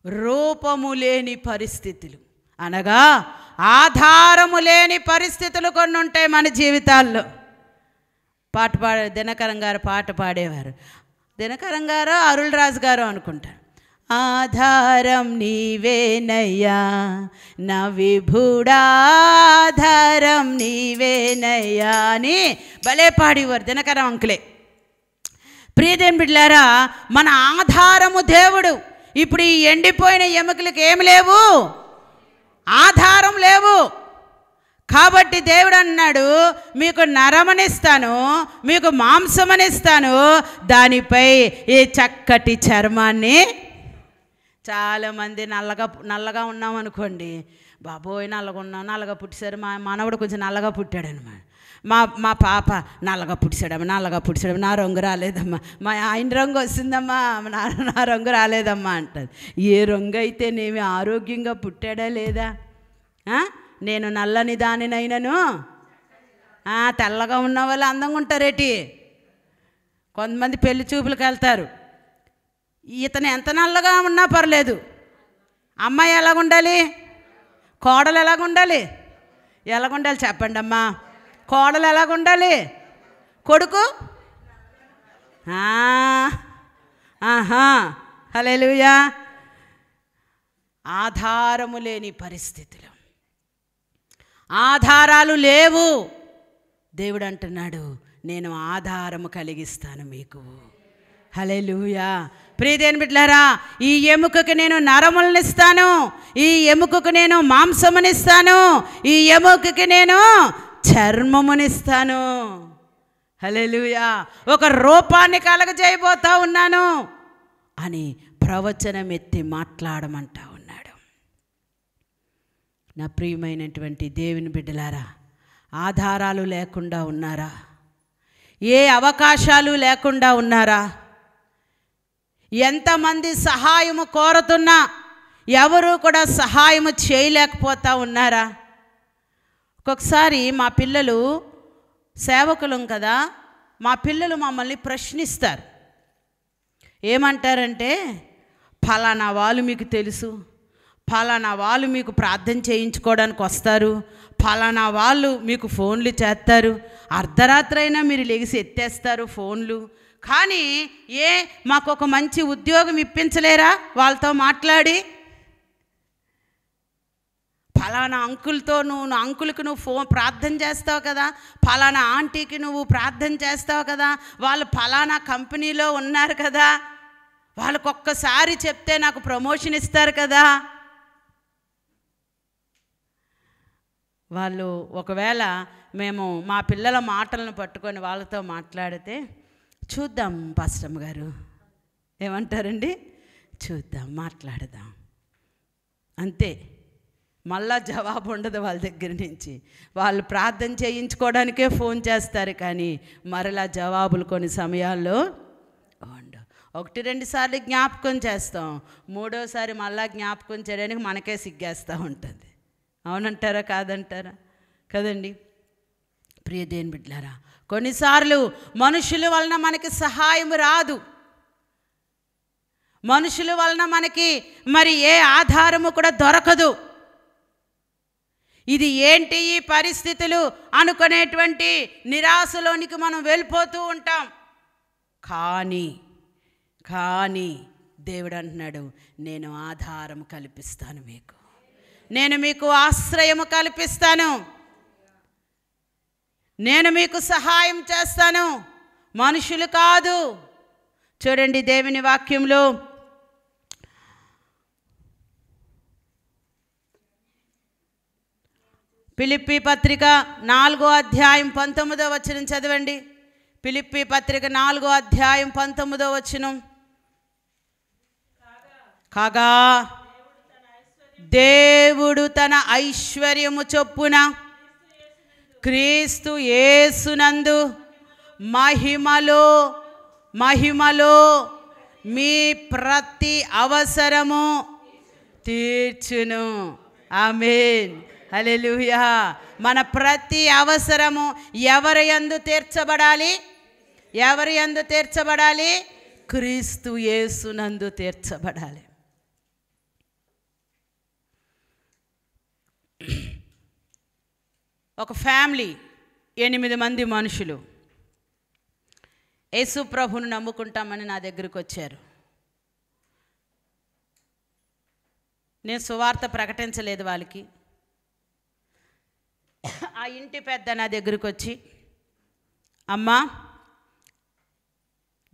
రూపము లేని పరిస్థితులు అనగా ఆధారము లేని పరిస్థితులు కొన్ని ఉంటాయి మన జీవితాల్లో. దినకరం గారు పాట పాడేవారు. దినకరం గారు అరుళరాజు గారు అనుకుంటారు. ఆధారం నీవేనయ్యా నా విభుడా, ఆధారం నీవేనయ్యా అని భలే పాడేవారు దినకరం అంకులే. ప్రియదేని బిడ్డలారా, మన ఆధారము దేవుడు. ఇప్పుడు ఈ ఎండిపోయిన ఎముకలకు ఏమి లేవు, ఆధారం లేవు. కాబట్టి దేవుడు అన్నాడు, మీకు నరమనిస్తాను, మీకు మాంసమనిస్తాను, దానిపై ఈ చక్కటి చర్మాన్ని. చాలామంది నల్లగా ఉన్నాం అనుకోండి, బాబోయ్ నల్లగా పుట్టిసారు, మా మనవడు కొంచెం నల్లగా పుట్టాడనమాట. మా పాప నల్లగా పుట్టిసాడమ్మా, నా రంగు రాలేదమ్మా, మా ఆయన రంగు వస్తుందమ్మా, నా రంగు రాలేదమ్మా అంటుంది. ఏ రంగు అయితేనేమి ఆరోగ్యంగా పుట్టాడా లేదా? నేను నల్లని దానినైనను తెల్లగా ఉన్న వాళ్ళు అందంగా ఉంటారేటి. కొంతమంది పెళ్లి చూపులకు వెళ్తారు, ఇతను ఎంత నల్లగా ఉన్నా పర్లేదు, అమ్మాయి ఎలాగుండాలి, కోడలు ఎలాగుండాలి, చెప్పండి అమ్మా. కోడలు ఎలాగుండాలి, కొడుకు హల్లెలూయా. ఆధారము లేని పరిస్థితులు, ఆధారాలు లేవు. దేవుడు అంటున్నాడు, నేను ఆధారము కలిగిస్తాను మీకు. హల్లెలూయా. ప్రియదేని బిడ్డలారా, ఈ ఎముకకు నేను నరములనిస్తాను, ఈ ఎముకకు నేను మాంసమునిస్తాను, ఈ ఎముకకి నేను చర్మమునిస్తాను. హల్లెలూయా. ఒక రూపాన్ని కలగజేయబోతా ఉన్నాను అని ప్రవచనం ఎత్తి మాట్లాడమంటా ఉన్నాడు. నా ప్రియమైనటువంటి దేవుని బిడ్డలారా, ఆధారాలు లేకుండా ఉన్నారా? ఏ అవకాశాలు లేకుండా ఉన్నారా? ఎంతమంది సహాయము కోరుతున్నా ఎవరు కూడా సహాయము చేయలేకపోతా ఉన్నారా? ఒక్కొక్కసారి మా పిల్లలు సేవకులం కదా, మా పిల్లలు మమ్మల్ని ప్రశ్నిస్తారు. ఏమంటారంటే, ఫలానా వాళ్ళు మీకు తెలుసు, ఫలానా వాళ్ళు మీకు ప్రార్థన చేయించుకోవడానికి వస్తారు, ఫలానా వాళ్ళు మీకు ఫోన్లు చేస్తారు, అర్ధరాత్రి అయినా మీరు లెగిసి ఎత్తేస్తారు ఫోన్లు, కానీ మాకు ఒక మంచి ఉద్యోగం ఇప్పించలేరా వాళ్ళతో మాట్లాడి? ఫలానా అంకుల్కి నువ్వు ప్రార్థన చేస్తావు కదా, ఫలానా ఆంటీకి నువ్వు ప్రార్థన చేస్తావు కదా, వాళ్ళు ఫలానా కంపెనీలో ఉన్నారు కదా, వాళ్ళకు ఒక్కసారి చెప్తే నాకు ప్రమోషన్ ఇస్తారు కదా. వాళ్ళు ఒకవేళ మేము మా పిల్లల మాటలను పట్టుకొని వాళ్ళతో మాట్లాడితే, చూద్దాం పాస్టమ్ గారు, ఏమంటారండి, చూద్దాం, మాట్లాడదాం, అంతే. మళ్ళా జవాబు ఉండదు వాళ్ళ దగ్గర నుంచి. వాళ్ళు ప్రార్థన చేయించుకోవడానికే ఫోన్ చేస్తారు, కానీ మరలా జవాబులు కొన్ని సమయాల్లో ఉండవు. 1-2 సార్లు జ్ఞాపకం చేస్తాం, మూడోసారి మళ్ళా జ్ఞాపకం చేయడానికి మనకే సిగ్గేస్తూ ఉంటుంది. అవునంటారా కాదంటారా? కదండి. ప్రియదేని బిడ్డలారా, కొన్నిసార్లు మనుషుల వలన మనకి సహాయం రాదు, మనుషుల వలన మనకి మరి ఏ ఆధారము కూడా దొరకదు. ఇది ఏంటి ఈ పరిస్థితులు అనుకునేటువంటి నిరాశలోనికి మనం వెళ్ళిపోతూ ఉంటాం. కానీ దేవుడు అంటున్నాడు, నేను ఆధారము కల్పిస్తాను మీకు, నేను మీకు ఆశ్రయము కల్పిస్తాను, నేను మీకు సహాయం చేస్తాను, మనుషులు కాదు. చూడండి దేవుని వాక్యంలో ఫిలిప్పీ పత్రిక 4వ అధ్యాయం 19వ వచనం చదవండి. ఫిలిప్పీ పత్రిక 4వ అధ్యాయం 19వ వచనం. కాగా దేవుడు తన ఐశ్వర్యము చొప్పున క్రీస్తు యేసునందు మహిమలో మీ ప్రతి అవసరము తీర్చును. ఆమేన్, హల్లెలూయా. మన ప్రతి అవసరము ఎవరి యందు తీర్చబడాలి? క్రీస్తు యేసునందు తీర్చబడాలి. ఒక ఫ్యామిలీ 8 మంది మనుషులు యేసు ప్రభువును నమ్ముకుంటామని నా దగ్గరికి వచ్చారు. నేను సువార్త ప్రకటించలేదు వాళ్ళకి. ఆ ఇంటి పెద్ద నా దగ్గరికి వచ్చి, అమ్మా,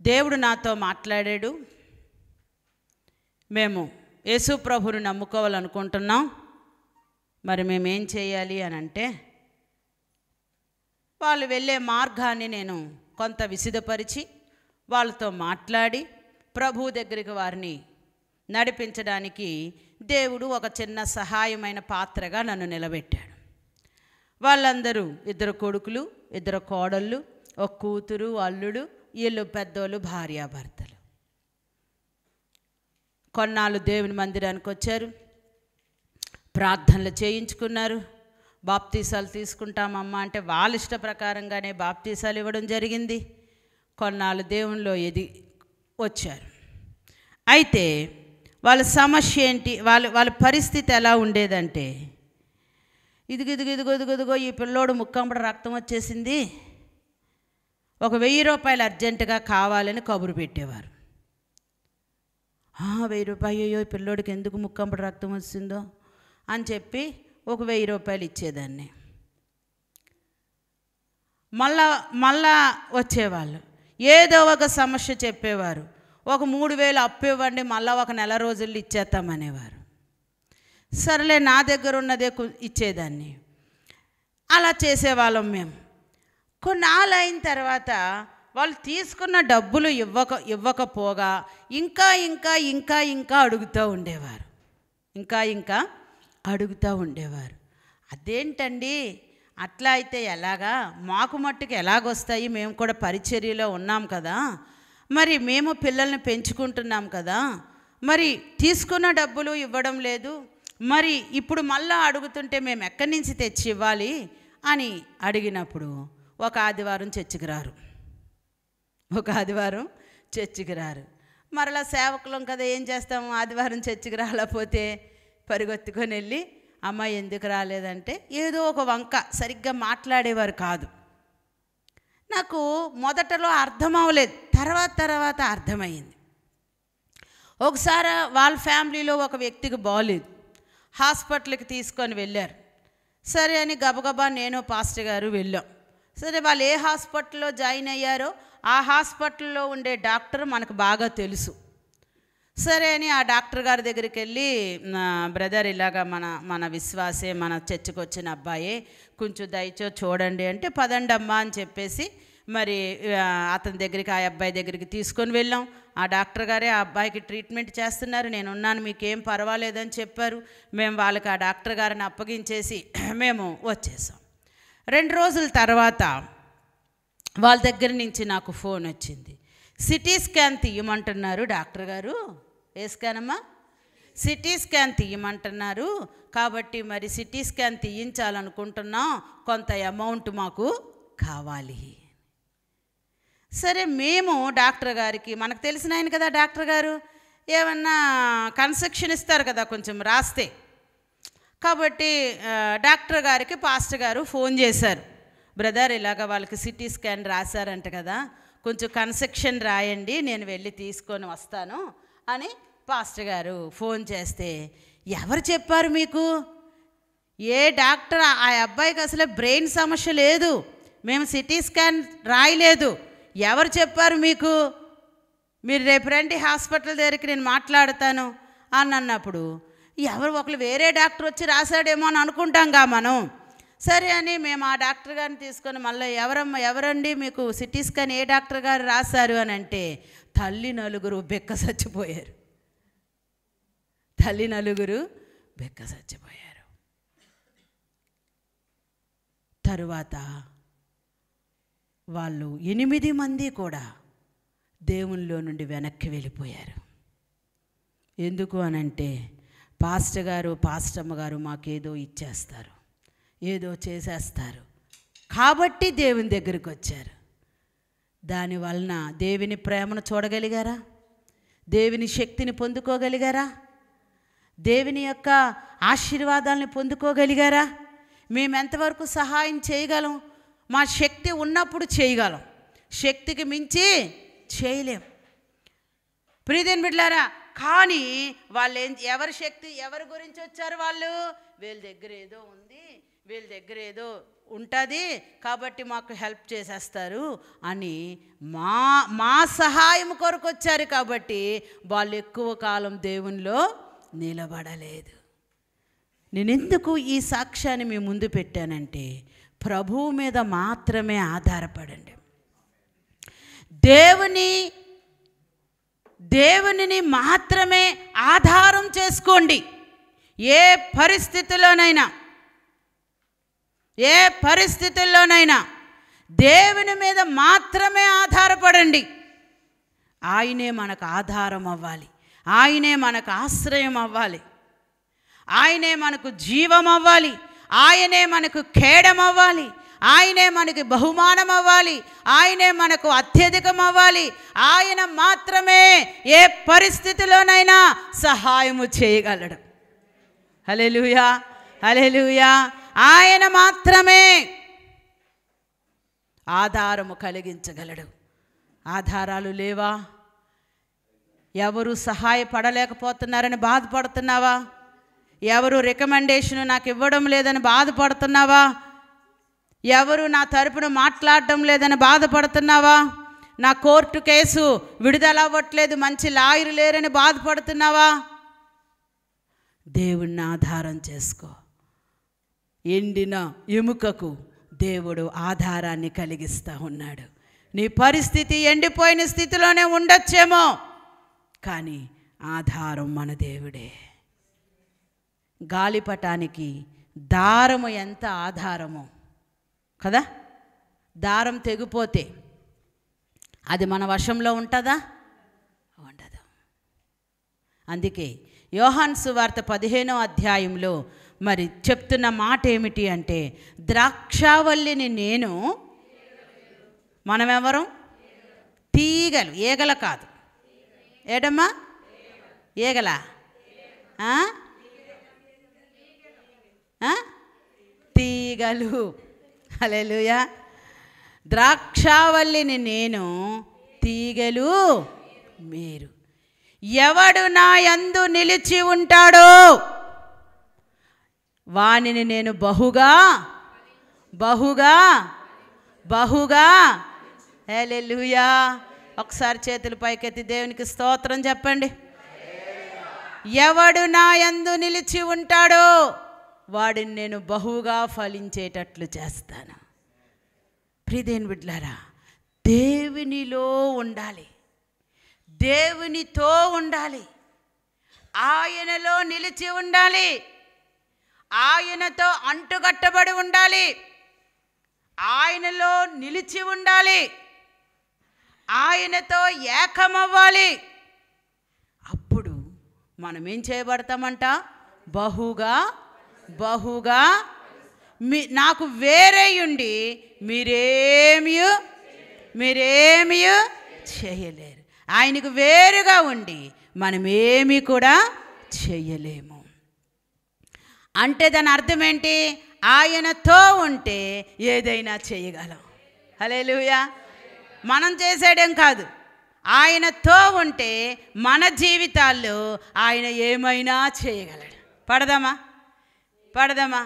దేవుడు నాతో మాట్లాడాడు, మేము యేసు ప్రభువును నమ్ముకోవాలనుకుంటున్నాం, మరి మేమేం చేయాలి అని అంటే, వాళ్ళు వెళ్ళే మార్గాన్ని నేను కొంత విసిదపరిచి వాళ్ళతో మాట్లాడి ప్రభువు దగ్గరికి వారిని నడిపించడానికి దేవుడు ఒక చిన్న సహాయమైన పాత్రగా నన్ను నిలబెట్టాడు. వాళ్ళందరూ 2 కొడుకులు, 2 కోడళ్ళు, ఒక కూతురు, అల్లుడు, వీళ్ళు పెద్దోళ్ళు, భార్యాభర్తలు. కొన్నాళ్ళు దేవుని మందిరానికి వచ్చారు, ప్రార్థనలు చేయించుకున్నారు. బాప్తీసాలు తీసుకుంటామమ్మా అంటే వాళ్ళ ఇష్ట ప్రకారంగానే బాప్తీసాలు ఇవ్వడం జరిగింది. కొన్నాళ్ళు దేవునిలో వచ్చారు. అయితే వాళ్ళ సమస్య ఏంటి, వాళ్ళ పరిస్థితి ఎలా ఉండేదంటే, ఇదిగో ఈ పిల్లోడు ముక్కంపడ రక్తం వచ్చేసింది, ఒక 1000 రూపాయలు అర్జెంటుగా కావాలని కబురు పెట్టేవారు. 1000 రూపాయలు, అయ్యో ఈ పిల్లోడికి ఎందుకు ముక్కంపడ రక్తం వచ్చిందో అని చెప్పి ఒక 1000 రూపాయలు ఇచ్చేదాన్ని. మళ్ళా వచ్చేవాళ్ళు, ఏదో ఒక సమస్య చెప్పేవారు, ఒక 3000 అప్పు ఇవ్వండి, మళ్ళీ ఒక నెల రోజుల్లో ఇచ్చేస్తామనేవారు. సరేలే, నా దగ్గర ఉన్నదే ఇచ్చేదాన్ని. అలా చేసేవాళ్ళం మేము. కొన్నాళ్ళు అయిన తర్వాత వాళ్ళు తీసుకున్న డబ్బులు ఇవ్వకపోగా ఇంకా అడుగుతూ ఉండేవారు. అదేంటండి, అట్లా అయితే ఎలాగా, మాకు మట్టుకు ఎలాగొస్తాయి, మేము కూడా పరిచర్యలో ఉన్నాం కదా, మరి మేము పిల్లల్ని పెంచుకుంటున్నాం కదా, మరి తీసుకున్న డబ్బులు ఇవ్వడం లేదు, మరి ఇప్పుడు మళ్ళా అడుగుతుంటే మేము ఎక్కడి నుంచి తెచ్చి ఇవ్వాలి అని అడిగినప్పుడు ఒక ఆదివారం చర్చికి రారు. మరలా సేవకులం కదా, ఏం చేస్తాము, ఆదివారం చర్చికి రాలేకపోతే పరిగెత్తుకొని వెళ్ళి, అమ్మ ఎందుకు రాలేదంటే ఏదో ఒక వంక సరిగ్గా మాట్లాడేవారు కాదు. నాకు మొదటలో అర్థం అవ్వలేదు, తర్వాత అర్థమైంది. ఒకసారి వాళ్ళ ఫ్యామిలీలో ఒక వ్యక్తికి బాగోలేదు, హాస్పిటల్కి తీసుకొని వెళ్ళారు. సరే అని గబగబా నేను పాస్టర్ గారు వెళ్ళాం. సరే, వాళ్ళు ఏ హాస్పిటల్లో జాయిన్ అయ్యారో ఆ హాస్పిటల్లో ఉండే డాక్టర్ మనకు బాగా తెలుసు. సరే అని ఆ డాక్టర్ గారి దగ్గరికి వెళ్ళి, బ్రదర్ ఇలాగా మన విశ్వాసే, మన చర్చికి వచ్చిన అబ్బాయే, కొంచెం దయచో చూడండి అంటే, పదండి అమ్మా అని చెప్పేసి మరి అతని దగ్గరికి, ఆ అబ్బాయి దగ్గరికి తీసుకొని వెళ్ళాం. ఆ డాక్టర్ గారే ఆ అబ్బాయికి ట్రీట్మెంట్ చేస్తున్నారు. నేనున్నాను, మీకేం పర్వాలేదని చెప్పారు. మేము వాళ్ళకి ఆ డాక్టర్ గారిని అప్పగించేసి మేము వచ్చేసాం. 2 రోజుల తర్వాత వాళ్ళ దగ్గర నుంచి నాకు ఫోన్ వచ్చింది. సిటీ స్కాన్ తీయమంటున్నారు డాక్టర్ గారు. ఏ స్కాన్ అమ్మా? సిటీ స్కాన్ తీయమంటున్నారు, కాబట్టి మరి సిటీ స్కాన్ తీయించాలనుకుంటున్నాం, కొంత అమౌంట్ మాకు కావాలి. సరే, మేము డాక్టర్ గారికి, మనకు తెలిసిన ఆయన కదా డాక్టర్ గారు, ఏమన్నా కన్సెక్షన్ ఇస్తారు కదా కొంచెం రాస్తే, కాబట్టి డాక్టర్ గారికి పాస్టర్ గారు ఫోన్ చేశారు. బ్రదర్ ఇలాగ వాళ్ళకి సిటీ స్కాన్ రాశారంట కదా, కొంచెం కన్సెక్షన్ రాయండి, నేను వెళ్ళి తీసుకొని వస్తాను అని పాస్టర్ గారు ఫోన్ చేస్తే, ఎవరు చెప్పారు మీకు? ఏ డాక్టర్, ఆ అబ్బాయికి అసలు బ్రెయిన్ సమస్య లేదు, మేము సిటీ స్కాన్ రాయలేదు, ఎవరు చెప్పారు మీకు? మీరు రేపు రండి హాస్పిటల్ దగ్గరికి, నేను మాట్లాడతాను అని అన్నప్పుడు, ఒకరు వేరే డాక్టర్ వచ్చి రాశాడేమో అని అనుకుంటాంగా మనం. సరే అని మేము ఆ డాక్టర్ గారిని తీసుకొని మళ్ళీ, ఎవరండి మీకు సిటీ స్కాన్ ఏ డాక్టర్ గారు రాశారు అని అంటే, తల్లి నలుగురు బెక్క చచ్చిపోయారు. తరువాత వాళ్ళు 8 మంది కూడా దేవునిలో నుండి వెనక్కి వెళ్ళిపోయారు. ఎందుకు అనంటే పాస్టర్ గారు పాస్టమ్మ గారు మాకేదో ఇచ్చేస్తారు, ఏదో చేసేస్తారు కాబట్టి దేవుని దగ్గరికి వచ్చారు. దానివలన దేవుని ప్రేమను చూడగలిగారా? దేవుని శక్తిని పొందుకోగలిగారా? దేవుని యొక్క ఆశీర్వాదాలను పొందుకోగలిగారా? మేము ఎంతవరకు సహాయం చేయగలం? మా శక్తి ఉన్నప్పుడు చేయగలం, శక్తికి మించి చేయలేం. ప్రియదేని బిడ్డలారా, కానీ వాళ్ళు ఎవరి శక్తి ఎవరి గురించి వచ్చారు? వాళ్ళు వీళ్ళ దగ్గర ఏదో ఉంది, వీళ్ళ దగ్గర ఏదో ఉంటుంది కాబట్టి మాకు హెల్ప్ చేసేస్తారు అని మా సహాయం కొరకు వచ్చారు. కాబట్టి వాళ్ళు ఎక్కువ కాలం దేవునిలో నిలబడలేదు. నేను ఎందుకు ఈ సాక్ష్యాన్ని మీ ముందు పెట్టానంటే, ప్రభువు మీద మాత్రమే ఆధారపడండి. దేవునిని మాత్రమే ఆధారం చేసుకోండి. ఏ పరిస్థితుల్లోనైనా దేవుని మీద మాత్రమే ఆధారపడండి. ఆయనే మనకు ఆధారం అవ్వాలి, ఆయనే మనకు ఆశ్రయం అవ్వాలి, ఆయనే మనకు జీవం అవ్వాలి, ఆయనే మనకు ఖేడం అవ్వాలి, ఆయనే మనకి బహుమానం అవ్వాలి, ఆయనే మనకు అత్యధికం అవ్వాలి. ఆయన మాత్రమే ఏ పరిస్థితిలోనైనా సహాయము చేయగలడు. హల్లెలూయా, హల్లెలూయా. ఆయన మాత్రమే ఆధారము కలిగించగలడు. ఆధారాలు లేవా? ఎవరు సహాయపడలేకపోతున్నారని బాధపడుతున్నావా? ఎవరు రికమెండేషన్ నాకు ఇవ్వడం లేదని బాధపడుతున్నావా? ఎవరు నా తరపున మాట్లాడడం లేదని బాధపడుతున్నావా? నా కోర్టు కేసు విడుదల అవ్వట్లేదు, మంచి లాయరు లేరని బాధపడుతున్నావా? దేవుణ్ణి ఆధారం చేసుకో. ఎండిన ఎముకకు దేవుడు ఆధారాన్ని కలిగిస్తూ ఉన్నాడు. నీ పరిస్థితి ఎండిపోయిన స్థితిలోనే ఉండొచ్చేమో, కానీ ఆధారం మన దేవుడే. గాలిపటానికి దారము ఎంత ఆధారమో కదా. దారం తెగిపోతే అది మన వశంలో ఉంటుందా? ఉండదు. అందుకే యోహాను సువార్త 15వ అధ్యాయంలో మరి చెప్తున్న మాట ఏమిటి అంటే, ద్రాక్షావల్లిని నేను, మనమెవరం? తీగలు, ఈగల కాదు. ఏడమ్మా? ఈగల? తీగలు. హల్లెలూయా. ద్రాక్షావల్లిని నేను, తీగలు మీరు. ఎవడు నా యందు నిలిచి ఉంటాడో వానిని నేను బహుగా బహుగా బహుగా. హల్లెలూయా. ఒకసారి చేతులు పైకెత్తి దేవునికి స్తోత్రం చెప్పండి. ఎవడు నా యందు నిలిచి ఉంటాడో వాడిని నేను బహుగా ఫలించేటట్లు చేస్తాను. ప్రియదేని బిడ్డలారా, దేవునిలో ఉండాలి, దేవునితో ఉండాలి, ఆయనలో నిలిచి ఉండాలి, ఆయనతో అంటుగట్టబడి ఉండాలి, ఆయనలో నిలిచి ఉండాలి, ఆయనతో ఏకమవ్వాలి. అప్పుడు మనం ఏం చేయబడతామంట? బహుగా బహుగా. నాకు వేరేయుండి మీరేమీ చేయలేరు. ఆయనకు వేరుగా ఉండి మనమేమీ కూడా చేయలేము. అంటే దాని అర్థం ఏంటి? ఆయనతో ఉంటే ఏదైనా చేయగలం. హల్లెలూయా. మనం చేసేయడం కాదు, ఆయనతో ఉంటే మన జీవితాల్లో ఆయన ఏమైనా చేయగలడు. పడదామా?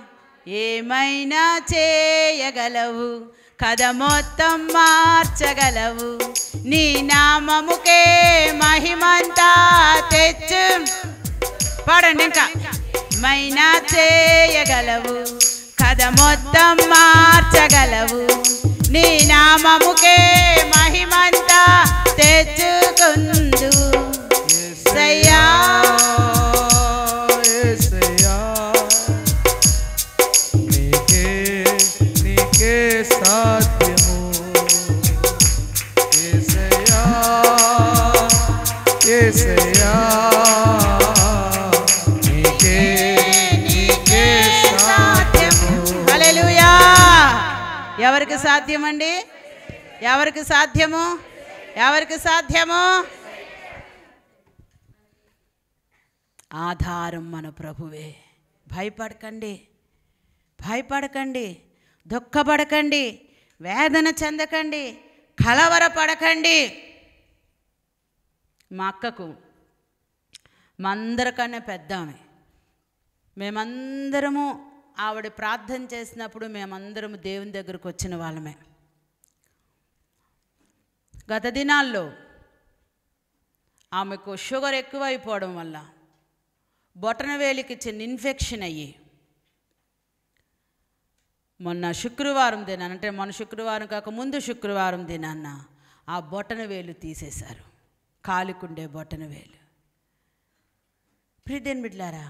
ఏమైనా చేయగలవు, కథ మొత్తం మార్చగలవు, నీ నామముకే మహిమంతా తెచ్చు. పాడండి ఇంకా. మైనా చేయగలవు, కథ మొత్తం మార్చగలవు, నీ నామముకే మహిమంతా తెచ్చుకుందు. సయ్యా నీకే ఎవరికి సాధ్యమండి? ఎవరికి సాధ్యము? ఎవరికి సాధ్యము? ఆధారం మన ప్రభువే. భయపడకండి, భయపడకండి, దుఃఖపడకండి, వేదన చెందకండి, కలవరపడకండి. మా అక్కకు మా అందరికన్నా పెద్ద ఆమె. మేమందరము ఆవిడ ప్రార్థన చేసినప్పుడు మేమందరము దేవుని దగ్గరకు వచ్చిన వాళ్ళమే. గత దినాల్లో ఆమెకు షుగర్ ఎక్కువైపోవడం వల్ల బొటనవేలికి చిన్న ఇన్ఫెక్షన్ అయ్యి మొన్న శుక్రవారం దినాన, అంటే మొన్న శుక్రవారం కాక ముందు శుక్రవారం దినాన్న ఆ బొటనవేలు తీసేశారు, కాలికుండే బొటనవేలు. ప్రియదేని బిడ్డలారా,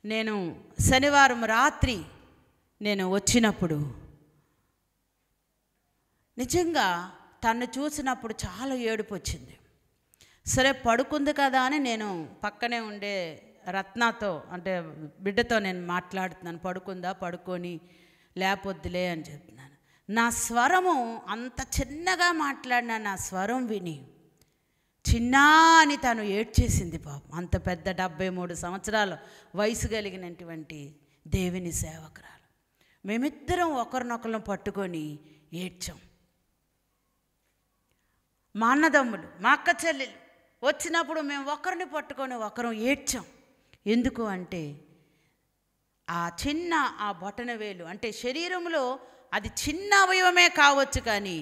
నేను శనివారం రాత్రి నేను వచ్చినప్పుడు నిజంగా తను చూసినప్పుడు చాలా ఏడుపు వచ్చింది. సరే పడుకుంది కదా అని నేను పక్కనే ఉండే రత్నతో, అంటే బిడ్డతో నేను మాట్లాడుతున్నాను. పడుకుందా, పడుకొని లేపొద్దులే అని చెప్తున్నాను. నా స్వరము అంత చిన్నగా మాట్లాడిన నా స్వరం విని చిన్నా అని తను ఏడ్చేసింది పాపం. అంత పెద్ద 73 సంవత్సరాల వయసు కలిగినటువంటి దేవుని సేవకురాలు. మేమిద్దరం ఒకరినొకరిని పట్టుకొని ఏడ్చాం. మా అన్నదమ్ములు, మా అక్క చెల్లెలు వచ్చినప్పుడు మేము ఒకరిని పట్టుకొని ఒకరం ఏడ్చాం. ఎందుకు అంటే ఆ చిన్న ఆ బొటనవేలు, అంటే శరీరంలో అది చిన్న అవయవమే కావచ్చు, కానీ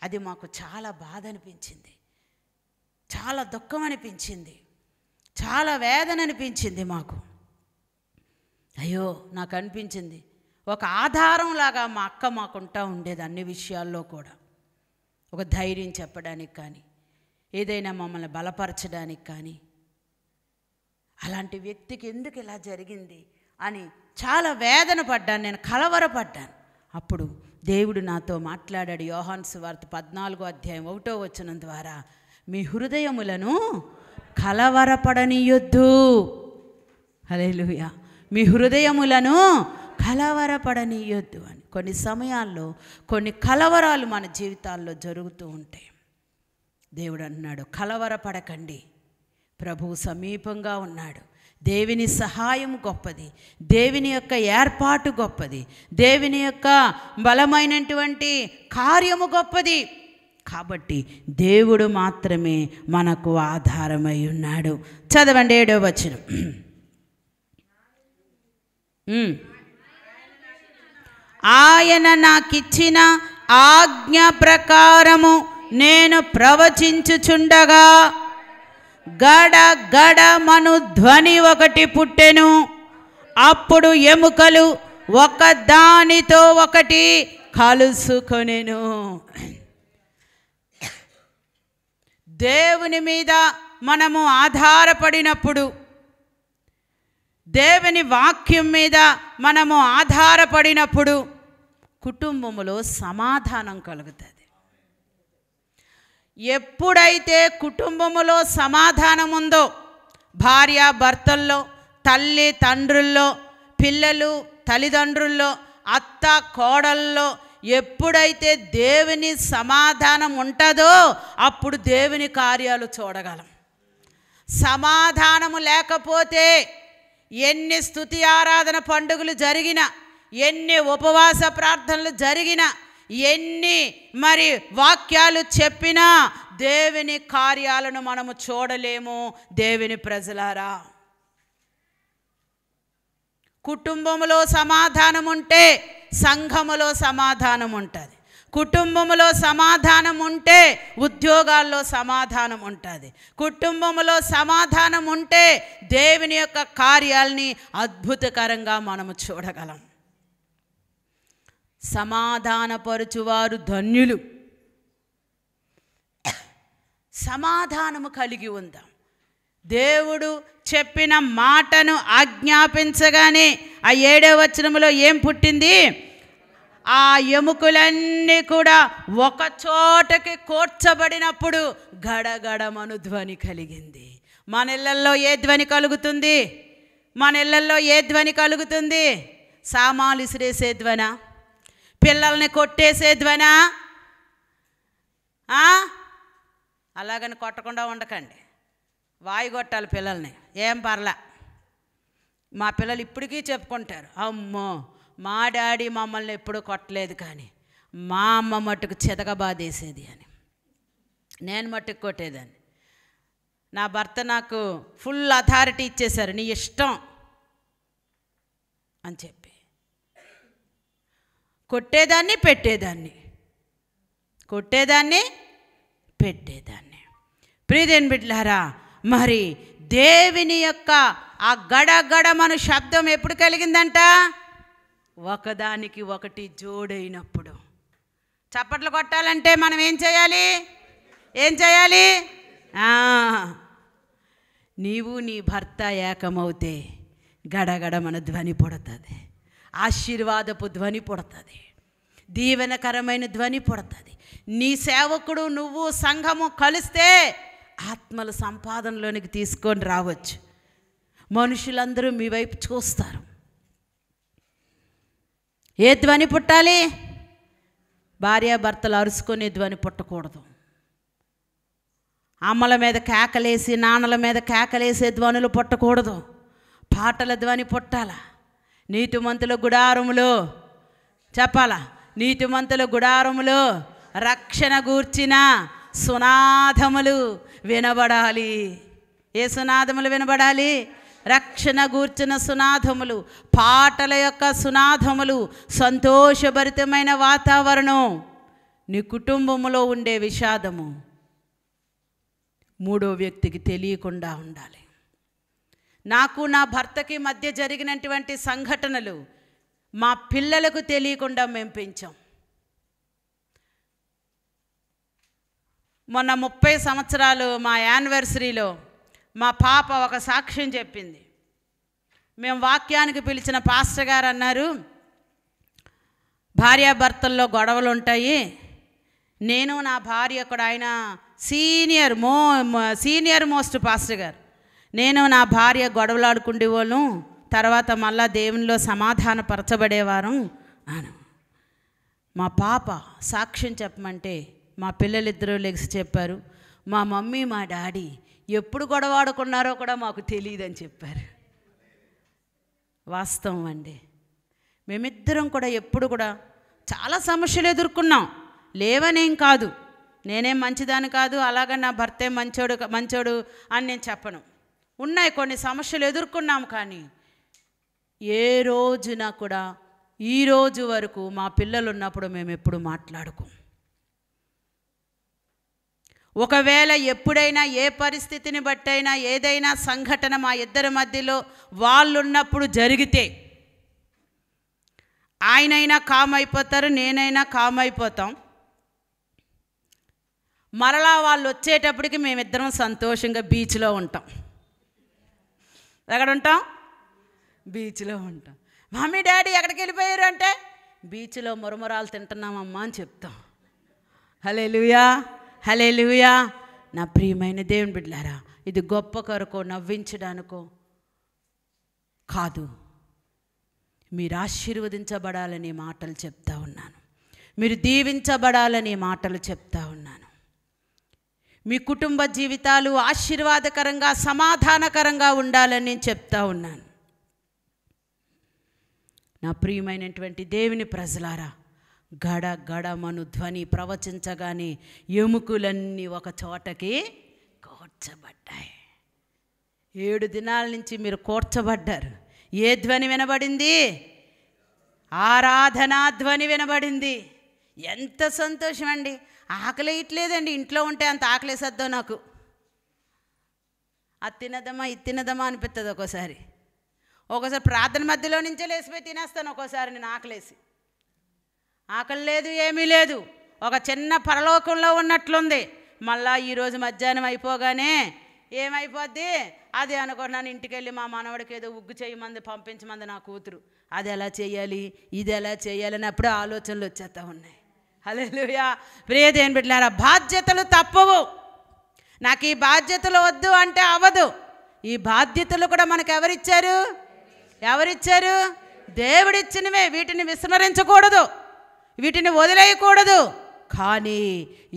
అది మాకు చాలా బాధ అనిపించింది, చాలా దుఃఖం అనిపించింది, చాలా వేదన అనిపించింది మాకు. అయ్యో, నాకు అనిపించింది ఒక ఆధారంలాగా మా అక్క మాకుంటా ఉండేది అన్ని విషయాల్లో కూడా. ఒక ధైర్యం చెప్పడానికి కానీ, ఏదైనా మమ్మల్ని బలపరచడానికి కానీ. అలాంటి వ్యక్తికి ఎందుకు ఇలా జరిగింది అని చాలా వేదన పడ్డాను, నేను కలవరపడ్డాను. అప్పుడు దేవుడు నాతో మాట్లాడాడు. యోహాను సువార్త 14వ అధ్యాయం 1వ వచనం ద్వారా, మీ హృదయములను కలవరపడనీయొద్దు. హల్లెలూయా. మీ హృదయములను కలవరపడనీయొద్దు అని. కొన్ని సమయాల్లో కొన్ని కలవరాలు మన జీవితాల్లో జరుగుతూ ఉంటాయి. దేవుడు అన్నాడు, కలవరపడకండి, ప్రభువు సమీపంగా ఉన్నాడు. దేవుని సహాయం గొప్పది, దేవుని యొక్క ఏర్పాటు గొప్పది, దేవుని యొక్క బలమైనటువంటి కార్యము గొప్పది. కాబట్టి దేవుడు మాత్రమే మనకు ఆధారమై ఉన్నాడు. చదవండి 7వ వచనం. ఆయన నాకిచ్చిన ఆజ్ఞ ప్రకారము నేను ప్రవచించుచుండగా గడ గడ మను ధ్వని ఒకటి పుట్టెను. అప్పుడు ఎముకలు ఒక దానితో ఒకటి కలుసుకొనెను. దేవుని మీద మనము ఆధారపడినప్పుడు, దేవుని వాక్యం మీద మనము ఆధారపడినప్పుడు కుటుంబములో సమాధానం కలుగుతుంది. ఎప్పుడైతే కుటుంబములో సమాధానం ఉందో, భార్య భర్తల్లో, తల్లి తండ్రుల్లో, పిల్లలు తల్లిదండ్రుల్లో, అత్త కోడల్లో ఎప్పుడైతే దేవుని సమాధానం ఉంటుందో అప్పుడు దేవుని కార్యాలు చూడగలం. సమాధానము లేకపోతే ఎన్ని స్తుతి ఆరాధన పండుగలు జరిగినా, ఎన్ని ఉపవాస ప్రార్థనలు జరిగినా, ఎన్ని మరి వాక్యాలు చెప్పినా దేవుని కార్యాలను మనము చూడలేము. దేవుని ప్రజలారా, కుటుంబములో సమాధానం ఉంటే సంఘములో సమాధానం ఉంటుంది. కుటుంబములో సమాధానం ఉంటే ఉద్యోగాల్లో సమాధానం ఉంటుంది. కుటుంబములో సమాధానం ఉంటే దేవుని యొక్క కార్యాలని అద్భుతకరంగా మనము చూడగలం. సమాధానపరుచువారు ధన్యులు. సమాధానము కలిగి ఉందాం. దేవుడు చెప్పిన మాటను ఆజ్ఞాపించగానే ఆ 7వ వచనంలో ఏం పుట్టింది? ఆ ఎముకలన్నీ కూడా ఒక చోటకి కూర్చబడినప్పుడు గడగడమను ధ్వని కలిగింది. మన ఇళ్ళల్లో ఏ ధ్వని కలుగుతుంది? మన ఇళ్ళల్లో ఏ ధ్వని కలుగుతుంది? సామాలు ఇసిరేసే ధ్వన, పిల్లల్ని కొట్టేసే ధ్వనా? అలాగని కొట్టకుండా ఉండకండి, వాయి కొట్టాలి పిల్లల్ని, ఏం పర్లా. మా పిల్లలు ఇప్పటికీ చెప్పుకుంటారు, అమ్మో మా డాడీ మమ్మల్ని ఎప్పుడూ కొట్టలేదు కానీ మా అమ్మ మట్టుకు చితకబాదేసేది అని. నేను మట్టుకు కొట్టేదాన్ని. నా భర్త నాకు ఫుల్ అథారిటీ ఇచ్చేశారు, నీ ఇష్టం అని చెప్పి. కొట్టేదాన్ని పెట్టేదాన్ని, కొట్టేదాన్ని పెట్టేదాన్ని. ప్రియదేని బిడ్డలారా, మరి దేవుని యొక్క ఆ గడగడమను శబ్దం ఎప్పుడు కలిగిందంట? ఒకదానికి ఒకటి జోడైనప్పుడు. చప్పట్లు కొట్టాలంటే మనం ఏం చేయాలి? ఏం చేయాలి? నీవు నీ భర్త ఏకమవుతే గడగడమన ధ్వని పుడుతుంది, ఆశీర్వాదపు ధ్వని పుడుతుంది, దీవెనకరమైన ధ్వని పుడుతుంది. నీ సేవకుడు నువ్వు సంఘము కలిస్తే ఆత్మల సంపాదనలోనికి తీసుకొని రావచ్చు. మనుషులందరూ మీ వైపు చూస్తారు. ఏ ధ్వని పుట్టాలి? భార్యాభర్తలు అరుచుకునే ధ్వని పుట్టకూడదు. అమ్మల మీద కేకలేసి నాన్నల మీద కేకలేసే ధ్వనులు పుట్టకూడదు. పాటల ధ్వని పుట్టాల. నీతిమంతుల గుడారములో చెప్పాలా, నీతిమంతుల గుడారములో రక్షణ గూర్చిన సునాదములు వినబడాలి. ఏ సునాదములు వినబడాలి? రక్షణ గూర్చిన సునాదములు, పాటల యొక్క సునాదములు, సంతోషభరితమైన వాతావరణం. నీ కుటుంబంలో ఉండే విషాదము మూడో వ్యక్తికి తెలియకుండా ఉండాలి. నాకు నా భర్తకి మధ్య జరిగినటువంటి సంఘటనలు మా పిల్లలకు తెలియకుండా మేము పెంచాం. మొన్న 30 సంవత్సరాలు మా యానివర్సరీలో మా పాప ఒక సాక్ష్యం చెప్పింది. మేము వాక్యానికి పిలిచిన పాస్టర్ గారు అన్నారు, భార్యాభర్తల్లో గొడవలు ఉంటాయి, నేను నా భార్య కూడా, ఆయన సీనియర్ మోస్ట్ పాస్టర్ గారు, నేను నా భార్య గొడవలాడుకుండేవాళ్ళం, తర్వాత మళ్ళా దేవునిలో సమాధానపరచబడేవారు అని. మా పాప సాక్ష్యం చెప్పమంటే మా పిల్లలిద్దరూ లెగిసి చెప్పారు, మా మమ్మీ మా డాడీ ఎప్పుడు గొడవాడుకున్నారో కూడా మాకు తెలియదని చెప్పారు. వాస్తవం అండి. మేమిద్దరం కూడా ఎప్పుడు కూడా చాలా సమస్యలు ఎదుర్కొన్నాం. లేవనేం కాదు, నేనేం మంచిదాని కాదు, అలాగా నా భర్తే మంచోడు అని నేను చెప్పను. ఉన్నాయి కొన్ని సమస్యలు ఎదుర్కొన్నాం, కానీ ఏ రోజున కూడా ఈ రోజు వరకు మా పిల్లలు ఉన్నప్పుడు మేము ఎప్పుడు మాట్లాడుకోం. ఒకవేళ ఎప్పుడైనా ఏ పరిస్థితిని బట్టైనా ఏదైనా సంఘటన మా ఇద్దరి మధ్యలో వాళ్ళున్నప్పుడు జరిగితే ఆయనైనా కామ్ అయిపోతారు, నేనైనా కామ్ అయిపోతాం. మరలా వాళ్ళు వచ్చేటప్పటికి మేమిద్దరం సంతోషంగా బీచ్లో ఉంటాం. ఎక్కడ ఉంటాం? బీచ్లో ఉంటాం. మమ్మీ డాడీ ఎక్కడికి వెళ్ళిపోయారు అంటే బీచ్లో మురమురాలు తింటున్నామమ్మా అని చెప్తాం. హల్లెలూయా, హల్లెలూయా. నా ప్రియమైన దేవుని బిడ్డలారా, ఇది గొప్ప కొరకో నవ్వించడానికో కాదు, మీరు ఆశీర్వదించబడాలని మాటలు చెప్తా ఉన్నాను, మీరు దీవించబడాలని మాటలు చెప్తా ఉన్నాను. మీ కుటుంబ జీవితాలు ఆశీర్వాదకరంగా సమాధానకరంగా ఉండాలని నేను చెప్తా ఉన్నాను. నా ప్రియమైనటువంటి దేవుని ప్రజలారా, గడ గడమను ధ్వని ప్రవచించగానే ఎముకలన్నీ ఒక చోటకి కూర్చబడ్డాయి. 7 దినాల నుంచి మీరు కూర్చబడ్డారు. ఏ ధ్వని వినబడింది? ఆరాధనా ధ్వని వినబడింది. ఎంత సంతోషం అండి. ఆకలి ఇట్లేదండి, ఇంట్లో ఉంటే అంత ఆకలేసద్దో నాకు. అది తినదమా ఇది తినదమా అనిపిస్తుంది ఒక్కోసారి. ప్రార్థన మధ్యలో నుంచే లేచిపోయి తినేస్తాను ఒక్కోసారి నేను ఆకలేసి. ఆకలి లేదు, ఏమీ లేదు, ఒక చిన్న పరలోకంలో ఉన్నట్లుంది. మళ్ళా ఈరోజు మధ్యాహ్నం అయిపోగానే ఏమైపోద్ది అది అనుకున్నాను. ఇంటికి వెళ్ళి మా మనవడికి ఏదో ఉగ్గు చేయమంది పంపించమంది నా కూతురు. అది ఎలా చేయాలి, ఇది ఎలా చేయాలి అని అప్పుడే ఆలోచనలు వచ్చేస్తూ ఉన్నాయి. హల్లెలూయా. ప్రియ దేవుని బిడ్డలారా, బాధ్యతలు తప్పవు. నాకు ఈ బాధ్యతలు వద్దు అంటే అవ్వదు. ఈ బాధ్యతలు కూడా మనకు ఎవరిచ్చారు? దేవుడిచ్చినవే. వీటిని విస్మరించకూడదు. వీటిని వదిలేయకూడదు. కానీ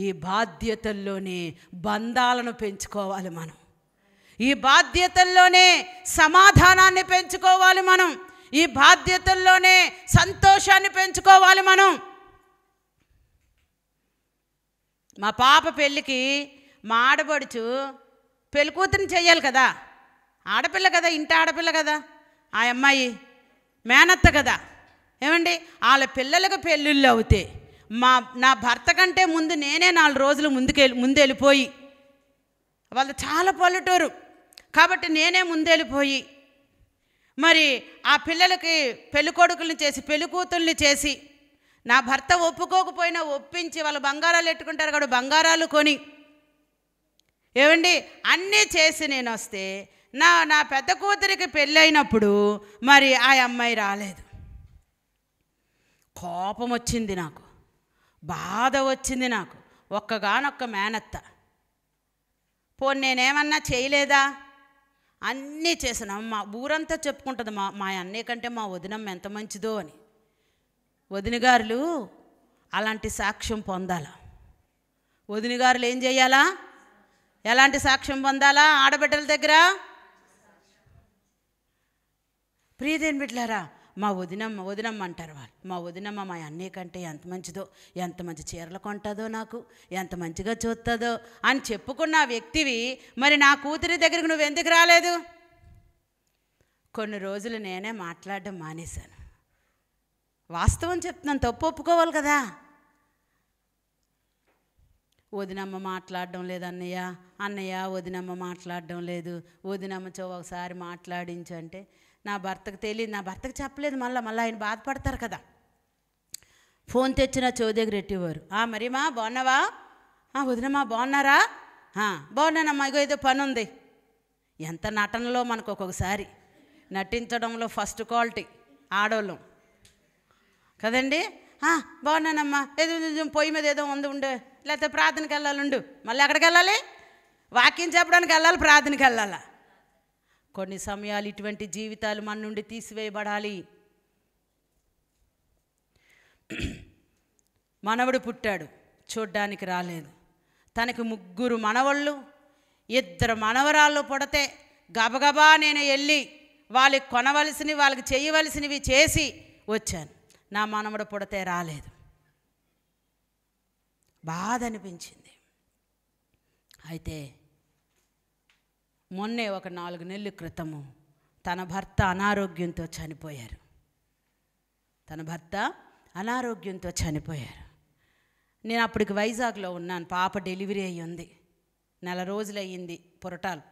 ఈ బాధ్యతల్లోనే బంధాలను పెంచుకోవాలి మనం. ఈ బాధ్యతల్లోనే సమాధానాన్ని పెంచుకోవాలి మనం. ఈ బాధ్యతల్లోనే సంతోషాన్ని పెంచుకోవాలి మనం. మా పాప పెళ్ళికి మా ఆడబడుచు పెళ్లి కూతురిని చెయ్యాలి కదా. ఆడపిల్ల కదా, ఇంటి ఆడపిల్ల కదా, ఆ అమ్మాయి మేనత్త కదా. ఏమండి, వాళ్ళ పిల్లలకు పెళ్ళిళ్ళు అవుతే నా భర్త కంటే ముందు నేనే 4 రోజులు ముందు వెళ్ళిపోయి, వాళ్ళు చాలా పల్లెటూరు కాబట్టి నేనే ముందెళ్ళిపోయి మరి ఆ పిల్లలకి పెళ్లి కొడుకుల్ని చేసి పెళ్లి కూతుల్ని చేసి, నా భర్త ఒప్పుకోకపోయినా ఒప్పించి, వాళ్ళు బంగారాలు ఎట్టుకుంటారు కదా, బంగారాలు కొని, ఏమండి అన్నీ చేసి నేను వస్తే నా పెద్ద కూతురికి పెళ్ళైనప్పుడు మరి ఆ అమ్మాయి రాలేదు. కోపం వచ్చింది నాకు, బాధ వచ్చింది నాకు. ఒక్కగానొక్క మేనత్త. పోనీ నేనేమన్నా చేయలేదా? అన్నీ చేసాను. మా ఊరంతా చెప్పుకుంటుంది మా అన్నయ్య కంటే మా వదినమ్మ ఎంత మంచిదో అని. వదినగారులు అలాంటి సాక్ష్యం పొందాలా? వదినగారులు ఏం చేయాలా? ఎలాంటి సాక్ష్యం పొందాలా? ఆడబిడ్డల దగ్గర ప్రియదేని బిడ్డలారా, మా వదినమ్మ అంటారు వాళ్ళు. మా వదినమ్మ మా అన్నయ్య కంటే ఎంత మంచిదో, ఎంత మంచి చీరలు కొంటుందో, నాకు ఎంత మంచిగా చూస్తుందో అని చెప్పుకున్న వ్యక్తివి మరి నా కూతురి దగ్గరికి నువ్వు ఎందుకు రాలేదు? కొన్ని రోజులు నేనే మాట్లాడడం మానేశాను. వాస్తవం చెప్తున్నాను, తప్పు ఒప్పుకోవాలి కదా. వదినమ్మ మాట్లాడడం లేదు అన్నయ్య వదినమ్మ మాట్లాడడం లేదు. వదినమ్మతో ఒకసారి మాట్లాడించంటే నా భర్తకు తెలియదు, నా భర్తకు చెప్పలేదు. మళ్ళీ ఆయన బాధపడతారు కదా. ఫోన్ తెచ్చిన చెవి దగ్గర ఎట్టేవారు. మరిమా బాగున్నావా? వదినమ్మా బాగున్నారా? బాగున్నానమ్మా, ఇగో ఏదో పని ఉంది. ఎంత నటనలో మనకు ఒక్కొక్కసారి నటించడంలో ఫస్ట్ క్వాలిటీ ఆడవాళ్ళం కదండి. బాగున్నానమ్మా, ఏదో పొయ్యి మీద ఏదో ఉండే, లేకపోతే ప్రార్థనకి వెళ్ళాలి ఉండు. మళ్ళీ ఎక్కడికి వెళ్ళాలి? వాక్యం చెప్పడానికి వెళ్ళాలి, ప్రార్థనకి వెళ్ళాలా? కొన్ని సమయాలు ఇటువంటి జీవితాలు మన నుండి తీసివేయబడాలి. మనవడు పుట్టాడు, చూడ్డానికి రాలేదు. తనకి 3 మనవళ్ళు, 2 మనవరాళ్ళు పుడితే గబగబా నేను వెళ్ళి వాళ్ళకి కొనవలసినవి, వాళ్ళకి చేయవలసినవి చేసి వచ్చాను. నా మనవడు పుడితే రాలేదు. బాధ అనిపించింది. అయితే మొన్నే ఒక 4 నెలల క్రితము తన భర్త అనారోగ్యంతో చనిపోయారు. నేను అప్పటికి వైజాగ్లో ఉన్నాను. పాప డెలివరీ అయ్యి ఉంది, 1 నెల రోజులు అయ్యింది, పురటాలు.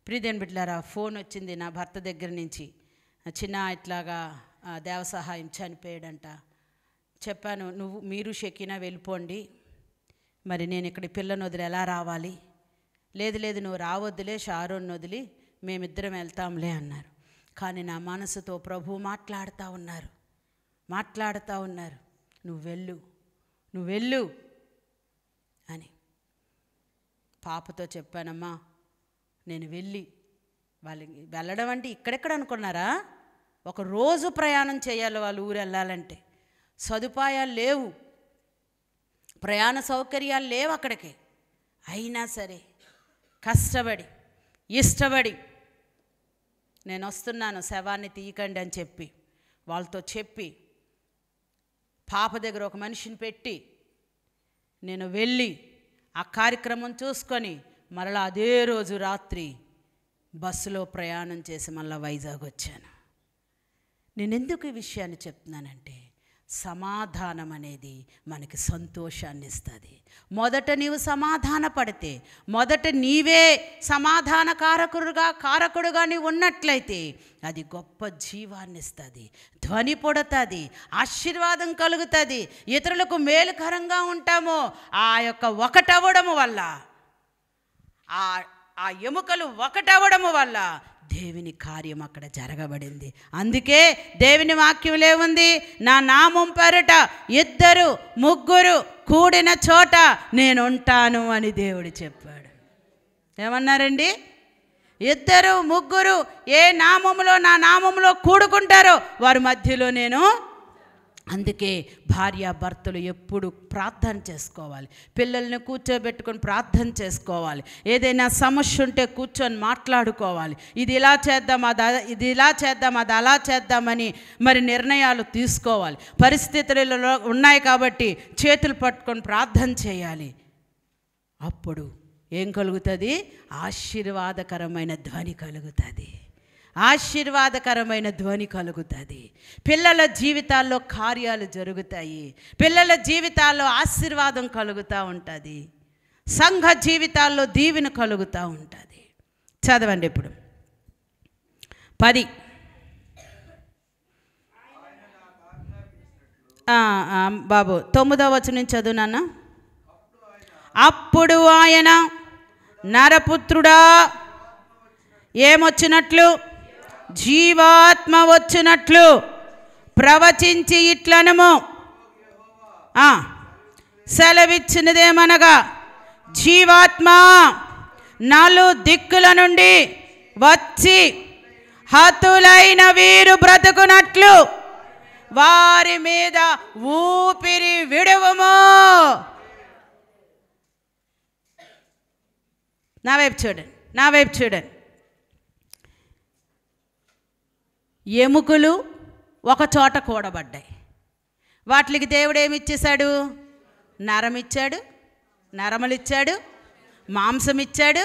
ప్రియదేని బిడ్డలారా, ఫోన్ వచ్చింది నా భర్త దగ్గర నుంచి. చిన్న ఇట్లాగా దేవసహాయం చనిపోయాడంట. చెప్పాను, మీరు షకీనా వెళ్ళిపోండి, మరి నేను ఇక్కడ పిల్లని వదిలి ఎలా రావాలి? లేదు నువ్వు రావద్దులే, షారోన్ని వదిలి మేమిద్దరం వెళ్తాంలే అన్నారు. కానీ నా మనసుతో ప్రభు మాట్లాడుతూ ఉన్నారు, నువ్వు వెళ్ళు అని. పాపతో చెప్పానమ్మా, నేను వాళ్ళకి వెళ్ళడం అంటే ఇక్కడెక్కడ అనుకున్నారా? ఒక రోజు ప్రయాణం చేయాలి వాళ్ళు ఊరు వెళ్ళాలంటే. సదుపాయాలు లేవు, ప్రయాణ సౌకర్యాలు లేవు అక్కడికి. అయినా సరే కష్టపడి ఇష్టపడి నేను వస్తున్నాను, శవాన్ని తీయకండి అని చెప్పి వాళ్ళతో చెప్పి పాప దగ్గర ఒక మనిషిని పెట్టి నేను వెళ్ళి ఆ కార్యక్రమం చూసుకొని మరలా అదే రోజు రాత్రి బస్సులో ప్రయాణం చేసి మళ్ళీ వైజాగ్ వచ్చాను. నేను ఎందుకు ఈ విషయాన్ని చెప్తున్నానంటే, సమాధానం అనేది మనకి సంతోషాన్ని ఇస్తుంది. మొదట నీవు సమాధాన పడితే, మొదట నీవే సమాధాన కారకుడుగా నీవు ఉన్నట్లయితే అది గొప్ప జీవాన్ని ఇస్తుంది, ధ్వని పొడుతుంది, ఆశీర్వాదం కలుగుతుంది, ఇతరులకు మేలుకరంగా ఉంటాము. ఆ యొక్క ఒకటవ్వడము వల్ల, ఆ ఎముకలు ఒకటవ్వడము వల్ల దేవుని కార్యం అక్కడ జరగబడింది. అందుకే దేవుని వాక్యంలో ఏముంది? నా నామం పేరట 2, 3 కూడిన చోట నేనుంటాను అని దేవుడు చెప్పాడు. ఏమన్నారండి? 2, 3 ఏ నామములో నా నామములో కూడుకుంటారో వారి మధ్యలో నేను. అందుకే భార్యాభర్తలు ఎప్పుడు ప్రార్థన చేసుకోవాలి, పిల్లల్ని కూర్చోబెట్టుకొని ప్రార్థన చేసుకోవాలి. ఏదైనా సమస్య ఉంటే కూర్చొని మాట్లాడుకోవాలి. ఇది ఇలా చేద్దాం, ఇది ఇలా చేద్దాం, అది అలా చేద్దామని మరి నిర్ణయాలు తీసుకోవాలి. పరిస్థితులలో ఉన్నాయి కాబట్టి చేతులు పట్టుకొని ప్రార్థన చేయాలి. అప్పుడు ఏం కలుగుతుంది? ఆశీర్వాదకరమైన ధ్వని కలుగుతుంది. ఆశీర్వాదకరమైన ధ్వని కలుగుతుంది. పిల్లల జీవితాల్లో కార్యాలు జరుగుతాయి. పిల్లల జీవితాల్లో ఆశీర్వాదం కలుగుతూ ఉంటుంది. సంఘ జీవితాల్లో దీవెన కలుగుతూ ఉంటుంది. చదవండి ఇప్పుడు 10. బాబు 9వ వచనం చదువు నాన్న. అప్పుడు ఆయన నరపుత్రుడా ఏమొచ్చినట్లు? జీవాత్మ వచ్చినట్లు ప్రవచించి ఇట్లనము. సెలవిచ్చినదేమనగా, జీవాత్మ నలు దిక్కుల నుండి వచ్చి హతులైన వీరు బ్రతుకున్నట్లు వారి మీద ఊపిరి విడువము. నా వైపు చూడండి. ఎముకలు ఒక చోట కూడబడ్డాయి. వాటికి దేవుడు ఏమి ఇచ్చేశాడు? నరం ఇచ్చాడు, నరములు ఇచ్చాడు, మాంసం ఇచ్చాడు,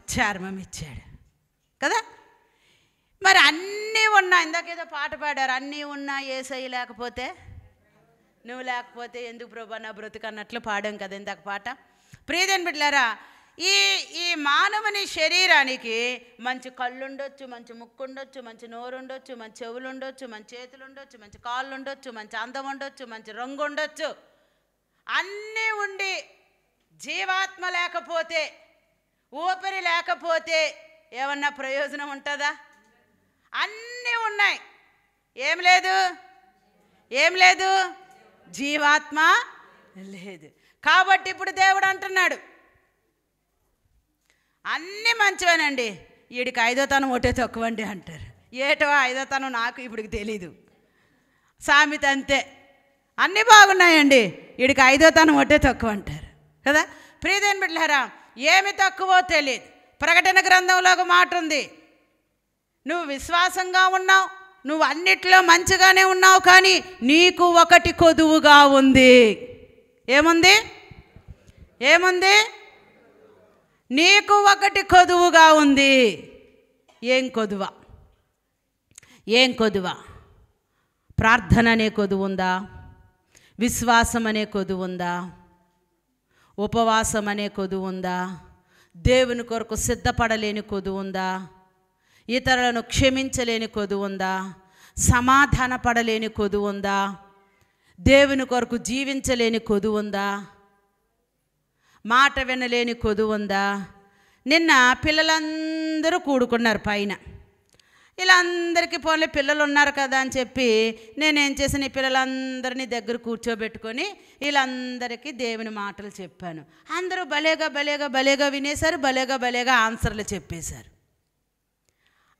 చర్మం ఇచ్చాడు కదా. మరి అన్నీ ఉన్నా, ఇందాకేదో పాట పాడారు, అన్నీ ఉన్నా యేసయ్య లేకపోతే, నువ్వు లేకపోతే ఎందుకు ప్రభా నా బ్రతుకు అన్నట్లు పాడాం కదా ఇందాక పాట. ప్రియదేని బిడ్డలారా, ఈ మానవుని శరీరానికి మంచి కళ్ళు ఉండొచ్చు, మంచి ముక్కు ఉండొచ్చు, మంచి నోరు ఉండొచ్చు, మంచి చెవులు ఉండొచ్చు, మంచి చేతులు ఉండొచ్చు, మంచి కాళ్ళు ఉండొచ్చు, మంచి అందం ఉండొచ్చు, మంచి రంగు ఉండొచ్చు. అన్నీ ఉండి జీవాత్మ లేకపోతే, ఊపిరి లేకపోతే ఏమన్నా ప్రయోజనం ఉంటుందా? అన్నీ ఉన్నాయి, ఏం లేదు, జీవాత్మ లేదు. కాబట్టి ఇప్పుడు దేవుడు అంటున్నాడు, అన్నీ మంచివేనండి, వీడికి 5వ తనం ఒకటే తక్కువండి అంటారు. ఏటో 5వ తనం నాకు ఇప్పటికి తెలీదు. సామెత అంతే, అన్నీ బాగున్నాయండి, వీడికి 5వ తనం ఒకటే తక్కువ అంటారు కదా. ప్రియదేని బిడ్డలారా, ఏమి తక్కువో తెలియదు. ప్రకటన గ్రంథంలో ఒక మాట ఉంది, నువ్వు విశ్వాసంగా ఉన్నావు, నువ్వు అన్నిట్లో మంచిగానే ఉన్నావు, కానీ నీకు ఒకటి కొదువుగా ఉంది. ఏముంది? నీకు ఒకటి కొదువుగా ఉంది. ఏం కొదువ? ప్రార్థన అనే కొదువు ఉందా? విశ్వాసం అనే కొదువు ఉందా? ఉపవాసం అనే కొదువు ఉందా? దేవుని కొరకు సిద్ధపడలేని కొదువు ఉందా? ఇతరులను క్షమించలేని కొదువు ఉందా? సమాధాన పడలేని కొదువు ఉందా? దేవుని కొరకు జీవించలేని కొదువు ఉందా? మాట వినలేని కొదువు ఉందా? నిన్న పిల్లలందరూ కూడుకున్నారు పైన. వీళ్ళందరికీ పోలే పిల్లలు ఉన్నారు కదా అని చెప్పి నేనేం చేసిన, ఈ పిల్లలందరినీ దగ్గర కూర్చోబెట్టుకొని వీళ్ళందరికీ దేవుని మాటలు చెప్పాను. అందరూ భలేగా వినేశారు, భలేగా ఆన్సర్లు చెప్పేశారు.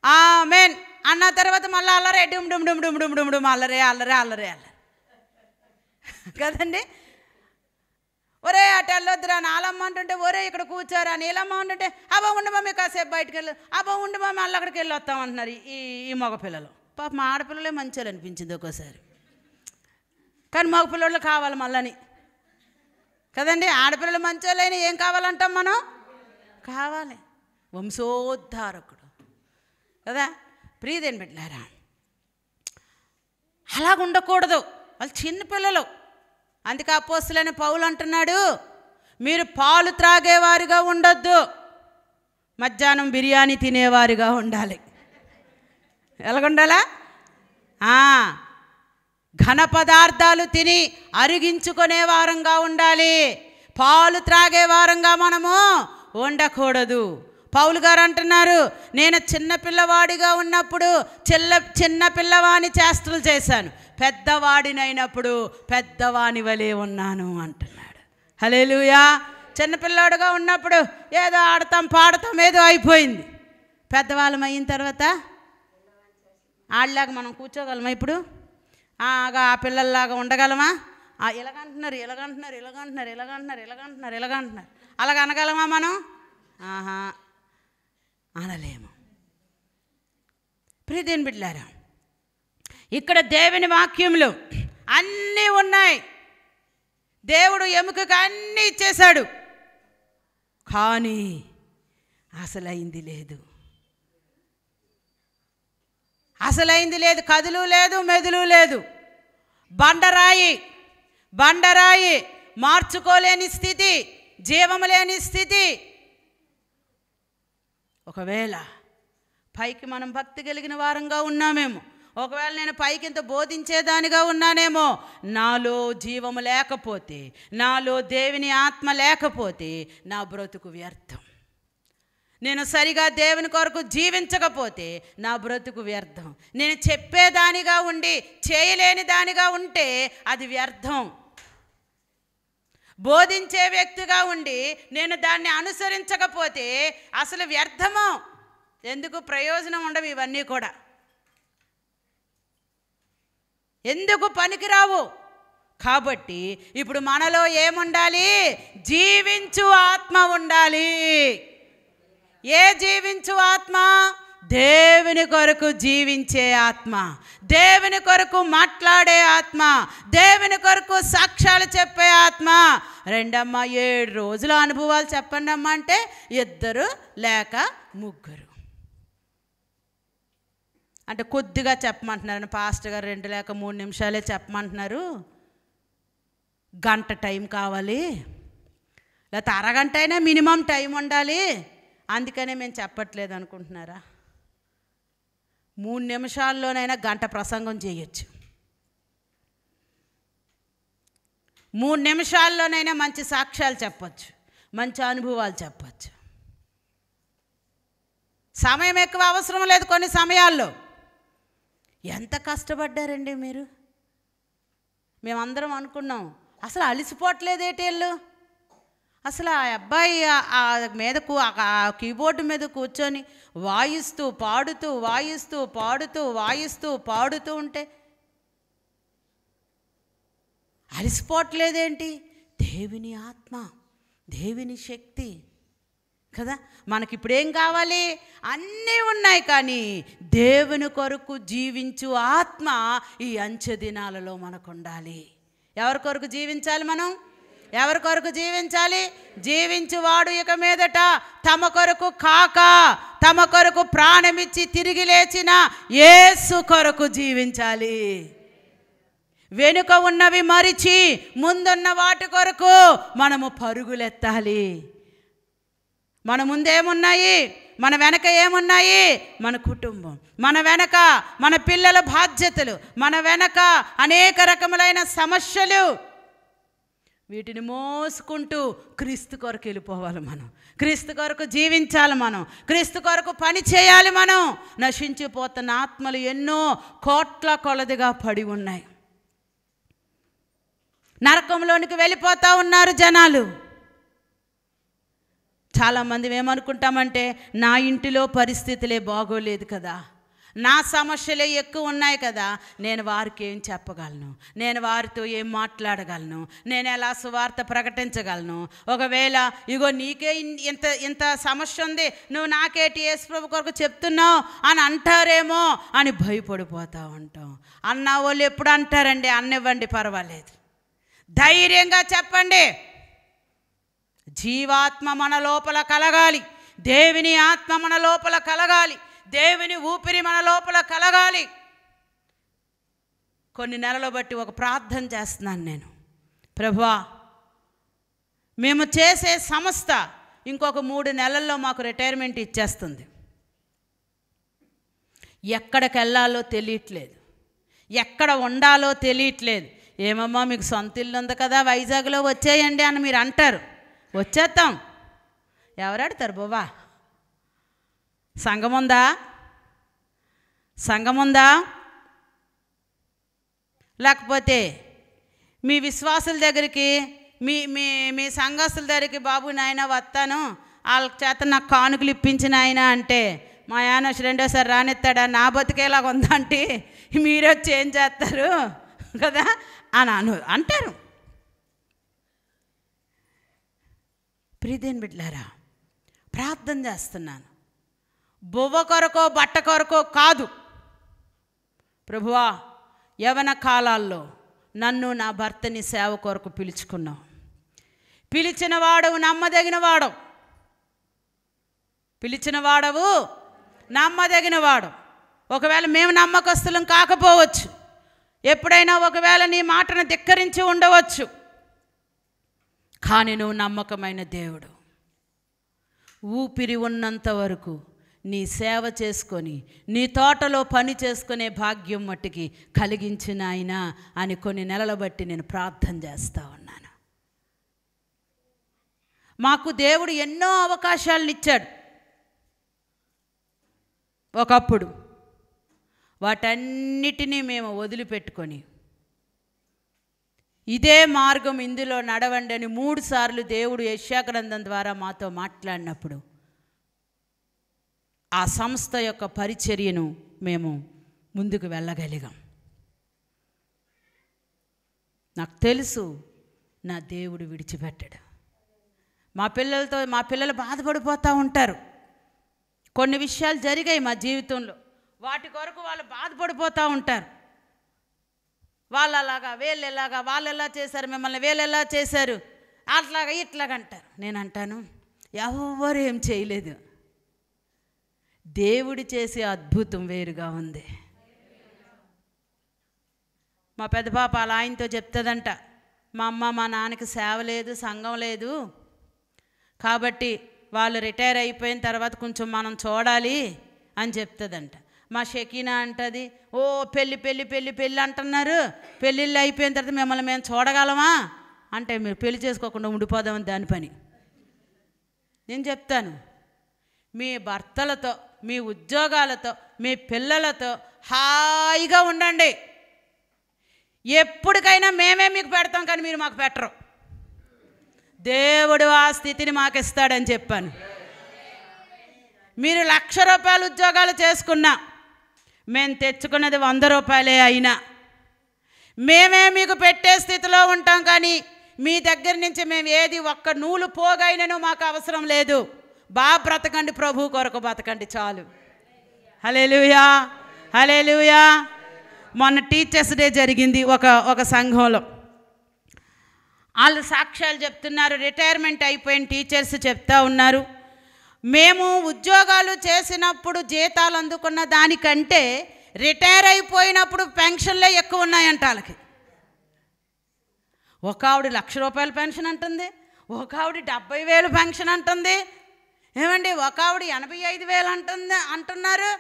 ఆమేన్ అన్న తర్వాత మళ్ళీ అల్లరే డుమ్ డుమ్ డుమ్ డుమ్ డుమ్ డుమ్ డుమ్ అల్లరే కదండి. ఒరే అటు వెళ్ళొద్దురా నాలమ్మ అంటుంటే, ఒరే ఇక్కడ కూర్చోరా నీలమ్మ అంటుంటే, అబ్బా ఉండు మమ్మీ కాసేపు బయటకు వెళ్ళి, అబ్బా ఉండు మమ్మీ అల్ల అక్కడికి వెళ్ళి వస్తాం అంటున్నారు ఈ మగపిల్లలు. పాపం ఆడపిల్లలే మంచిగా అనిపించింది ఒక్కోసారి, కానీ మగపిల్లలు కావాలి మళ్ళని కదండి. ఆడపిల్లలు మంచోళ్ళైనా ఏం కావాలంటాం మనం? కావాలి, వంశోద్ధారకుడు కదా. ప్రియదేని బిడ్డలారా, అలాగ ఉండకూడదు. వాళ్ళు చిన్నపిల్లలు. అందుకే అపోస్తలుడైన పౌలు అంటున్నాడు, మీరు పాలు త్రాగేవారిగా ఉండొద్దు, మధ్యాహ్నం బిర్యానీ తినేవారిగా ఉండాలి. ఎలాగుండాలా? ఘన పదార్థాలు తిని అరిగించుకునే వారంగా ఉండాలి. పాలు త్రాగే వారంగా మనము ఉండకూడదు. పౌలు గారు అంటున్నారు, నేను చిన్నపిల్లవాడిగా ఉన్నప్పుడు చిన్న పిల్లవాని చేష్టలు చేశాను, పెద్దవాడినైనప్పుడు పెద్దవాని వలె ఉన్నాను అంటున్నాడు. హల్లెలూయా. చిన్నపిల్లాడుగా ఉన్నప్పుడు ఏదో ఆడతాం పాడతాం ఏదో అయిపోయింది. పెద్దవాళ్ళం అయిన తర్వాత ఆడలాగా మనం కూర్చోగలమా? ఇప్పుడు ఆ పిల్లల్లాగా ఉండగలమా? ఇలాగంటున్నారు ఇలాగంటున్నారు ఇలాగంటున్నారు ఇలాగంటున్నారు ఇలాగంటున్నారు ఇలాగంటున్నారు అలాగ అనగలమా మనం? ఆహా, అనలేము. ప్రియదేని బిడ్డలారా, ఇక్కడ దేవుని వాక్యంలో అన్నీ ఉన్నాయి. దేవుడు ఎముకకు అన్నీ ఇచ్చేశాడు, కానీ అసలైంది లేదు. అసలైంది లేదు, కదులు లేదు, మెదులు లేదు. బండరాయి బండరాయి, మార్చుకోలేని స్థితి, జీవము లేని స్థితి. ఒకవేళ పైకి మనం భక్తి కలిగిన వారంగా ఉన్నామేమో, ఒకవేళ నేను పైకి ఇంత బోధించేదానిగా ఉన్నానేమో, నాలో జీవము లేకపోతే, నాలో దేవుని ఆత్మ లేకపోతే నా బ్రతుకు వ్యర్థం. నేను సరిగా దేవుని కొరకు జీవించకపోతే నా బ్రతుకు వ్యర్థం. నేను చెప్పేదానిగా ఉండి చేయలేని దానిగా ఉంటే అది వ్యర్థం. బోధించే వ్యక్తిగా ఉండి నేను దాన్ని అనుసరించకపోతే అసలు వ్యర్థము. ఎందుకు ప్రయోజనం ఉండవు ఇవన్నీ కూడా, ఎందుకు పనికిరావు. కాబట్టి ఇప్పుడు మనలో ఏముండాలి? జీవించు ఆత్మ ఉండాలి. ఏ జీవించు ఆత్మ? దేవుని కొరకు జీవించే ఆత్మ, దేవుని కొరకు మాట్లాడే ఆత్మ, దేవుని కొరకు సాక్ష్యాలు చెప్పే ఆత్మ. రెండమ్మ 7 రోజుల అనుభవాలు చెప్పండి అమ్మ అంటే 2 లేక 3. అంటే కొద్దిగా చెప్పమంటున్నారు పాస్టర్ గారు, 2 లేక 3 నిమిషాలే చెప్పమంటున్నారు, గంట టైం కావాలి, లేకపోతే అరగంట అయినా మినిమం టైం ఉండాలి, అందుకనే మేము చెప్పట్లేదు అనుకుంటున్నారా? 3 నిమిషాల్లోనైనా గంట ప్రసంగం చేయొచ్చు, 3 నిమిషాల్లోనైనా మంచి సాక్ష్యాలు చెప్పచ్చు, మంచి అనుభవాలు చెప్పచ్చు. సమయం ఎక్కువ అవసరం లేదు కొన్ని సమయాల్లో. ఎంత కష్టపడ్డారండి మీరు? మేమందరం అనుకున్నాం అసలు అలసిపోవట్లేదేటేళ్ళు. అసలు ఆ అబ్బాయి ఆ మీదకు ఆ కీబోర్డు మీద కూర్చొని వాయిస్తూ పాడుతూ వాయిస్తూ పాడుతూ వాయిస్తూ పాడుతూ ఉంటే అలసిపోవట్లేదేంటి? దేవుని ఆత్మ, దేవుని శక్తి కదా. మనకిప్పుడేం కావాలి? అన్నీ ఉన్నాయి, కానీ దేవుని కొరకు జీవించు ఆత్మ ఈ అంచె దినాలలో మనకు ఉండాలి. ఎవరి కొరకు జీవించాలి మనం? ఎవరి కొరకు జీవించాలి? జీవించువాడు ఇక మీదట తమ కొరకు కాక తమ కొరకు ప్రాణమిచ్చి తిరిగి లేచిన యేసు కొరకు జీవించాలి. వెనుక ఉన్నవి మరిచి ముందున్న వాటి కొరకు మనము పరుగులెత్తాలి. మన ముందేమున్నాయి? మన వెనక ఏమున్నాయి? మన కుటుంబం, మన వెనక మన పిల్లల బాధ్యతలు, మన వెనక అనేక రకములైన సమస్యలు. వీటిని మోసుకుంటూ క్రీస్తు కొరకు వెళ్ళిపోవాలి మనం, క్రీస్తు కొరకు జీవించాలి మనం, క్రీస్తు కొరకు పని చేయాలి మనం. నశించిపోతున్న ఆత్మలు ఎన్నో కోట్ల కొలదిగా పడి ఉన్నాయి. నరకంలోనికి వెళ్ళిపోతూ ఉన్నారు జనాలు. చాలామంది ఏమనుకుంటామంటే నా ఇంటిలో పరిస్థితులే బాగోలేదు కదా, నా సమస్యలే ఎక్కువ ఉన్నాయి కదా, నేను వారికి ఏం చెప్పగలను, నేను వారితో ఏం మాట్లాడగలను, నేను ఎలా సువార్త ప్రకటించగలను, ఒకవేళ ఇగో నీకే ఇంత సమస్య ఉంది, నువ్వు నాకేటి యేసు ప్రభు కొరకు చెప్తున్నావు అని అంటారేమో అని భయపడిపోతూ ఉంటాం. అన్న వాళ్ళు ఎప్పుడు అంటారండి? అన్నివ్వండి, పర్వాలేదు, ధైర్యంగా చెప్పండి. జీవాత్మ మన లోపల కలగాలి, దేవుని ఆత్మ మన లోపల కలగాలి, దేవుని ఊపిరి మన లోపల కలగాలి. కొన్ని నెలలు బట్టి ఒక ప్రార్థన చేస్తున్నాను నేను. ప్రభువా, మేము చేసే సంస్థ ఇంకొక 3 నెలల్లో మాకు రిటైర్మెంట్ ఇచ్చేస్తుంది. ఎక్కడికి వెళ్ళాలో తెలియట్లేదు, ఎక్కడ ఉండాలో తెలియట్లేదు. ఏమమ్మా మీకు సొంత ఇల్లు ఉంది కదా, వైజాగ్లో వచ్చేయండి అని మీరు అంటారు. వచ్చేస్తాం. ఎవరు అడతారు బాబా? సంఘముందా? సంఘముందా? లేకపోతే మీ విశ్వాసుల దగ్గరికి, మీ మీ మీ సంఘస్థుల దగ్గరికి, బాబు నాయన వస్తాను, వాళ్ళ చేత నాకు కానుకలు ఇప్పించిన ఆయన అంటే మా ఆయన 2వ సారి రానిస్తాడా? నా బతికేలాగా ఉందంటే మీరు వచ్చి ఏం చేస్తారు? కదా అని అంటారు. ప్రియదేని బిడ్డలారా, ప్రార్థన చేస్తున్నాను, బువ్వ కొరకో బట్ట కొరకో కాదు. ప్రభువా, యవన కాలాల్లో నన్ను నా భర్తని సేవ కొరకు పిలుచుకున్నావు. పిలిచిన వాడవు నమ్మదగిన వాడవు, పిలిచిన వాడవు నమ్మదగిన వాడు. ఒకవేళ మేము నమ్మకస్తులం కాకపోవచ్చు, ఎప్పుడైనా ఒకవేళ నీ మాటను ధిక్కరించి ఉండవచ్చు, కానీ నువ్వు నమ్మకమైన దేవుడు. ఊపిరి ఉన్నంత వరకు నీ సేవ చేసుకొని నీ తోటలో పని చేసుకునే భాగ్యం మట్టికి కలిగించిన ఆయన అని కొన్ని నెలల బట్టి నేను ప్రార్థన చేస్తూ ఉన్నాను. మాకు దేవుడు ఎన్నో అవకాశాలను ఇచ్చాడు. ఒకప్పుడు వాటన్నిటినీ మేము వదిలిపెట్టుకొని ఇదే మార్గం, ఇందులో నడవండి అని 3 సార్లు దేవుడు యెషయా గ్రంథం ద్వారా మాతో మాట్లాడినప్పుడు ఆ సంస్థ యొక్క పరిచర్యను మేము ముందుకు వెళ్ళగలిగాం. నాకు తెలుసు నా దేవుడు విడిచిపెట్టడు. మా పిల్లలు బాధపడిపోతూ ఉంటారు. కొన్ని విషయాలు జరిగాయి మా జీవితంలో, వాటి కొరకు వాళ్ళు బాధపడిపోతూ ఉంటారు. వాళ్ళు అలాగా, వీళ్ళు ఎలాగా, వాళ్ళు ఎలా చేశారు, మిమ్మల్ని వీళ్ళు ఎలా చేశారు, అట్లాగా ఇట్లాగా అంటారు. నేను అంటాను, ఎవరు ఏం చేయలేదు, దేవుడు చేసే అద్భుతం వేరుగా ఉంది. మా పెద్ద పాప అలా ఆయనతో చెప్తుందంట, మా అమ్మ మా నాన్నకి సేవ లేదు, సంఘం లేదు, కాబట్టి వాళ్ళు రిటైర్ అయిపోయిన తర్వాత కొంచెం మనం చూడాలి అని చెప్తుందంట. మా షకీనా అంటది, ఓ పెళ్ళి పెళ్ళి పెళ్ళి పెళ్ళి అంటున్నారు, పెళ్ళిళ్ళు అయిపోయిన తర్వాత మిమ్మల్ని మేము చూడగలమా అంటే, మీరు పెళ్లి చేసుకోకుండా ఉండిపోదామని దాని పని. నేను చెప్తాను, మీ భర్తలతో, మీ ఉద్యోగాలతో, మీ పిల్లలతో హాయిగా ఉండండి. ఎప్పటికైనా మేమే మీకు పెడతాం, కానీ మీరు మాకు పెట్టరు. దేవుడు ఆ స్థితిని మాకు ఇస్తాడని చెప్పాను. మీరు 1,00,000 రూపాయలు ఉద్యోగాలు చేసుకున్నా, మేము తెచ్చుకున్నది 100 రూపాయలే అయినా మేమే మీకు పెట్టే స్థితిలో ఉంటాం. కానీ మీ దగ్గర నుంచి మేము ఏది ఒక్క నూలు పోగైనను మాకు అవసరం లేదు. బాగా బ్రతకండి, ప్రభు కొరకు బ్రతకండి చాలు. హల్లెలూయా, హల్లెలూయా. మొన్న టీచర్స్ డే జరిగింది ఒక సంఘంలో. వాళ్ళు సాక్ష్యాలు చెప్తున్నారు. రిటైర్మెంట్ అయిపోయిన టీచర్స్ చెప్తా ఉన్నారు, మేము ఉద్యోగాలు చేసినప్పుడు జీతాలు అందుకున్న దానికంటే రిటైర్ అయిపోయినప్పుడు పెన్షన్లే ఎక్కువ ఉన్నాయంట వాళ్ళకి. ఒక ఆవిడ 1,00,000 రూపాయల పెన్షన్ అంటుంది, ఒక ఆవిడ 70,000 పెన్షన్ అంటుంది, ఏమండి ఒక ఆవిడ 85,000 అంటున్నారు.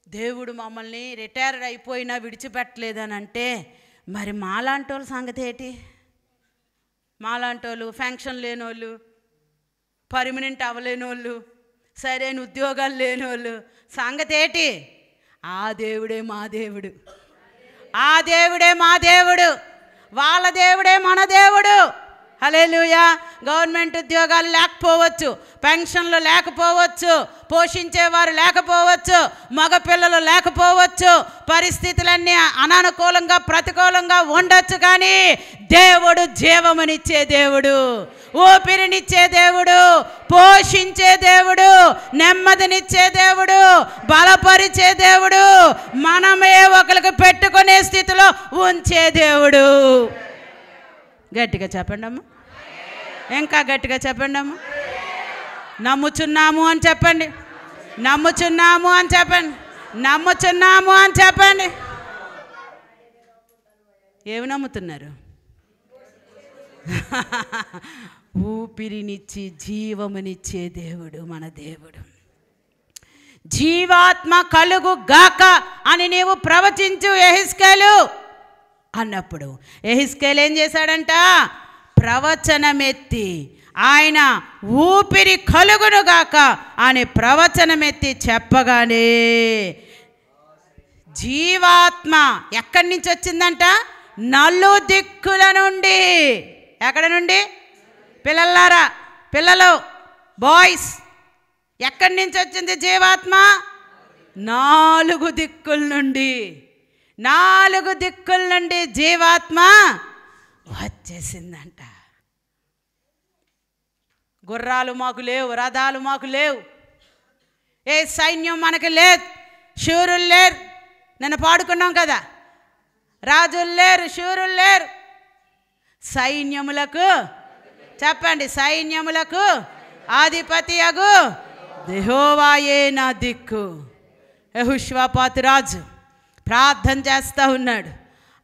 దేవుడు మమ్మల్ని రిటైర్డ్ అయిపోయినా విడిచిపెట్టలేదని అంటే, మరి మాలాంటి వాళ్ళ సంగతి ఏంటి? మాలాంటి వాళ్ళు, పెన్షన్ లేని వాళ్ళు, పర్మనెంట్ అవ్వలేని వాళ్ళు, సరైన ఉద్యోగాలు లేని వాళ్ళు సంగతి ఏంటి? ఆ దేవుడే మా దేవుడు, ఆ దేవుడే మా దేవుడు, వాళ్ళ దేవుడే మన దేవుడు. హల్లెలూయా. గవర్నమెంట్ ఉద్యోగాలు లేకపోవచ్చు, పెన్షన్లు లేకపోవచ్చు, పోషించేవారు లేకపోవచ్చు, మగపిల్లలు లేకపోవచ్చు, పరిస్థితులన్నీ అనానుకూలంగా ప్రతికూలంగా ఉండొచ్చు, కానీ దేవుడు జీవమునిచ్చే దేవుడు, ఊపిరినిచ్చే దేవుడు, పోషించే దేవుడు, నెమ్మదినిచ్చే దేవుడు, బలపరిచే దేవుడు, మనమే ఒకరికి పెట్టుకునే స్థితిలో ఉంచే దేవుడు. గట్టిగా చెప్పండి అమ్మ, ఇంకా గట్టిగా చెప్పండి అమ్మ. నమ్ముచున్నాము అని చెప్పండి, నమ్ముచున్నాము అని చెప్పండి, నమ్ముచున్నాము అని చెప్పండి. ఏమి నమ్ముతున్నారు? ఊపిరినిచ్చి జీవమునిచ్చే దేవుడు మన దేవుడు. జీవాత్మ కలుగు గాక అని నీవు ప్రవచించు యెహెజ్కేలు అన్నప్పుడు యెహెజ్కేలు ఏం చేశాడంట? ప్రవచనమెత్తి ఆయన ఊపిరి కలుగును గాక అని ప్రవచనమెత్తి చెప్పగానే జీవాత్మ ఎక్కడి నుంచి వచ్చిందంట? నలుదిక్కుల నుండి. ఎక్కడ నుండి? పిల్లలారా, పిల్లలు, బాయ్స్, ఎక్కడి నుంచి వచ్చింది జీవాత్మ? 4 దిక్కుల నుండి. 4 దిక్కుల నుండి జీవాత్మ వచ్చేసిందంట. గుర్రాలు మాకు లేవు, రథాలు మాకు లేవు, ఏ సైన్యం మనకు లేదు, శూరులు లేరు. నిన్న పాడుకున్నాం కదా, రాజులు లేరు, శూరులు లేరు. సైన్యములకు చెప్పండి, సైన్యములకు ఆధిపతి అగు యెహోవాయే నా దిక్కు. యెహోషాపాతు రాజు ప్రార్థన చేస్తూ ఉన్నాడు.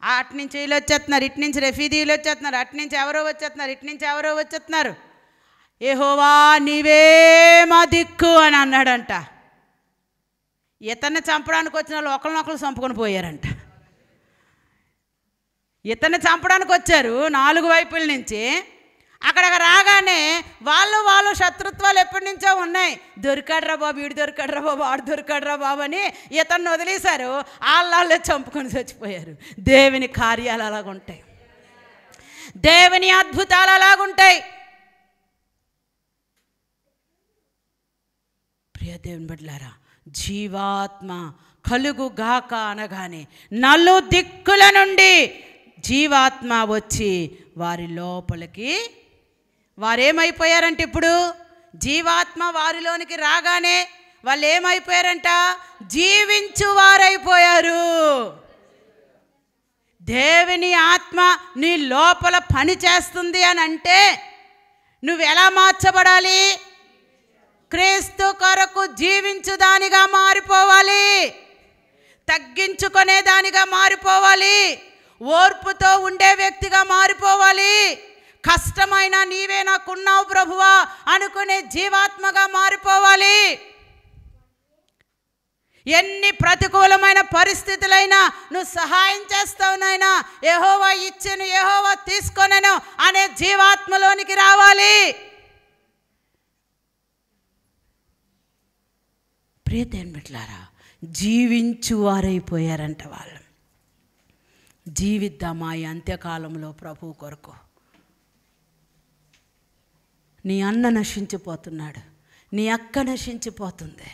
అటు నుంచి వీళ్ళు వచ్చేస్తున్నారు, ఇటు నుంచి రెఫీదీలు వచ్చేస్తున్నారు, అటు నుంచి ఎవరో వచ్చేస్తున్నారు, ఇటు నుంచి ఎవరో వచ్చేస్తున్నారు. యెహోవా నీవే మా దిక్కు అని అన్నాడంట. ఇతన్ని చంపడానికి వచ్చిన వాళ్ళు ఒకరినొకరు చంపుకొని పోయారంట. ఇతన్ని చంపడానికి వచ్చారు 4 వైపుల నుంచి. అక్కడికి రాగానే వాళ్ళు శత్రుత్వాలు ఎప్పటి నుంచో ఉన్నాయి. దొరికాడ్రా బాబు, వీడు దొరికాడ్రా బాబు, ఆడు దొరికాడ్రా బాబు అని ఇతన్ని వదిలేశారు. వాళ్ళే చంపుకొని చచ్చిపోయారు. దేవుని కార్యాలు అలాగుంటాయి, దేవుని అద్భుతాలు అలాగుంటాయి. ప్రియ దేవుని బిడ్డలారా, జీవాత్మ కలుగుగాక అనగానే 4 దిక్కుల నుండి జీవాత్మ వచ్చి వారి లోపలికి వారేమైపోయారంటే, ఇప్పుడు జీవాత్మ వారిలోనికి రాగానే వాళ్ళు ఏమైపోయారంట? జీవించు వారైపోయారు. దేవుని ఆత్మ నీ లోపల పని చేస్తుంది అని అంటే నువ్వు ఎలా మార్చబడాలి? క్రీస్తు కొరకు జీవించుదానిగా మారిపోవాలి, తగ్గించుకునేదానిగా మారిపోవాలి, ఓర్పుతో ఉండే వ్యక్తిగా మారిపోవాలి. కష్టమైన నీవే నాకున్నావు ప్రభువా అనుకునే జీవాత్మగా మారిపోవాలి. ఎన్ని ప్రతికూలమైన పరిస్థితులైనా నువ్వు సహాయం చేస్తావు నాయనా, యెహోవా ఇచ్చెను యెహోవా తీసుకొనెను అనే జీవాత్మలోనికి రావాలి. ప్రియదేవుని బిడ్డలారా, జీవించు వారైపోయారంట వాళ్ళు. జీవిద్దామా ఈ అంత్యకాలంలో ప్రభు కొరకు. నీ అన్న నశించిపోతున్నాడు, నీ అక్క నశించిపోతుంది,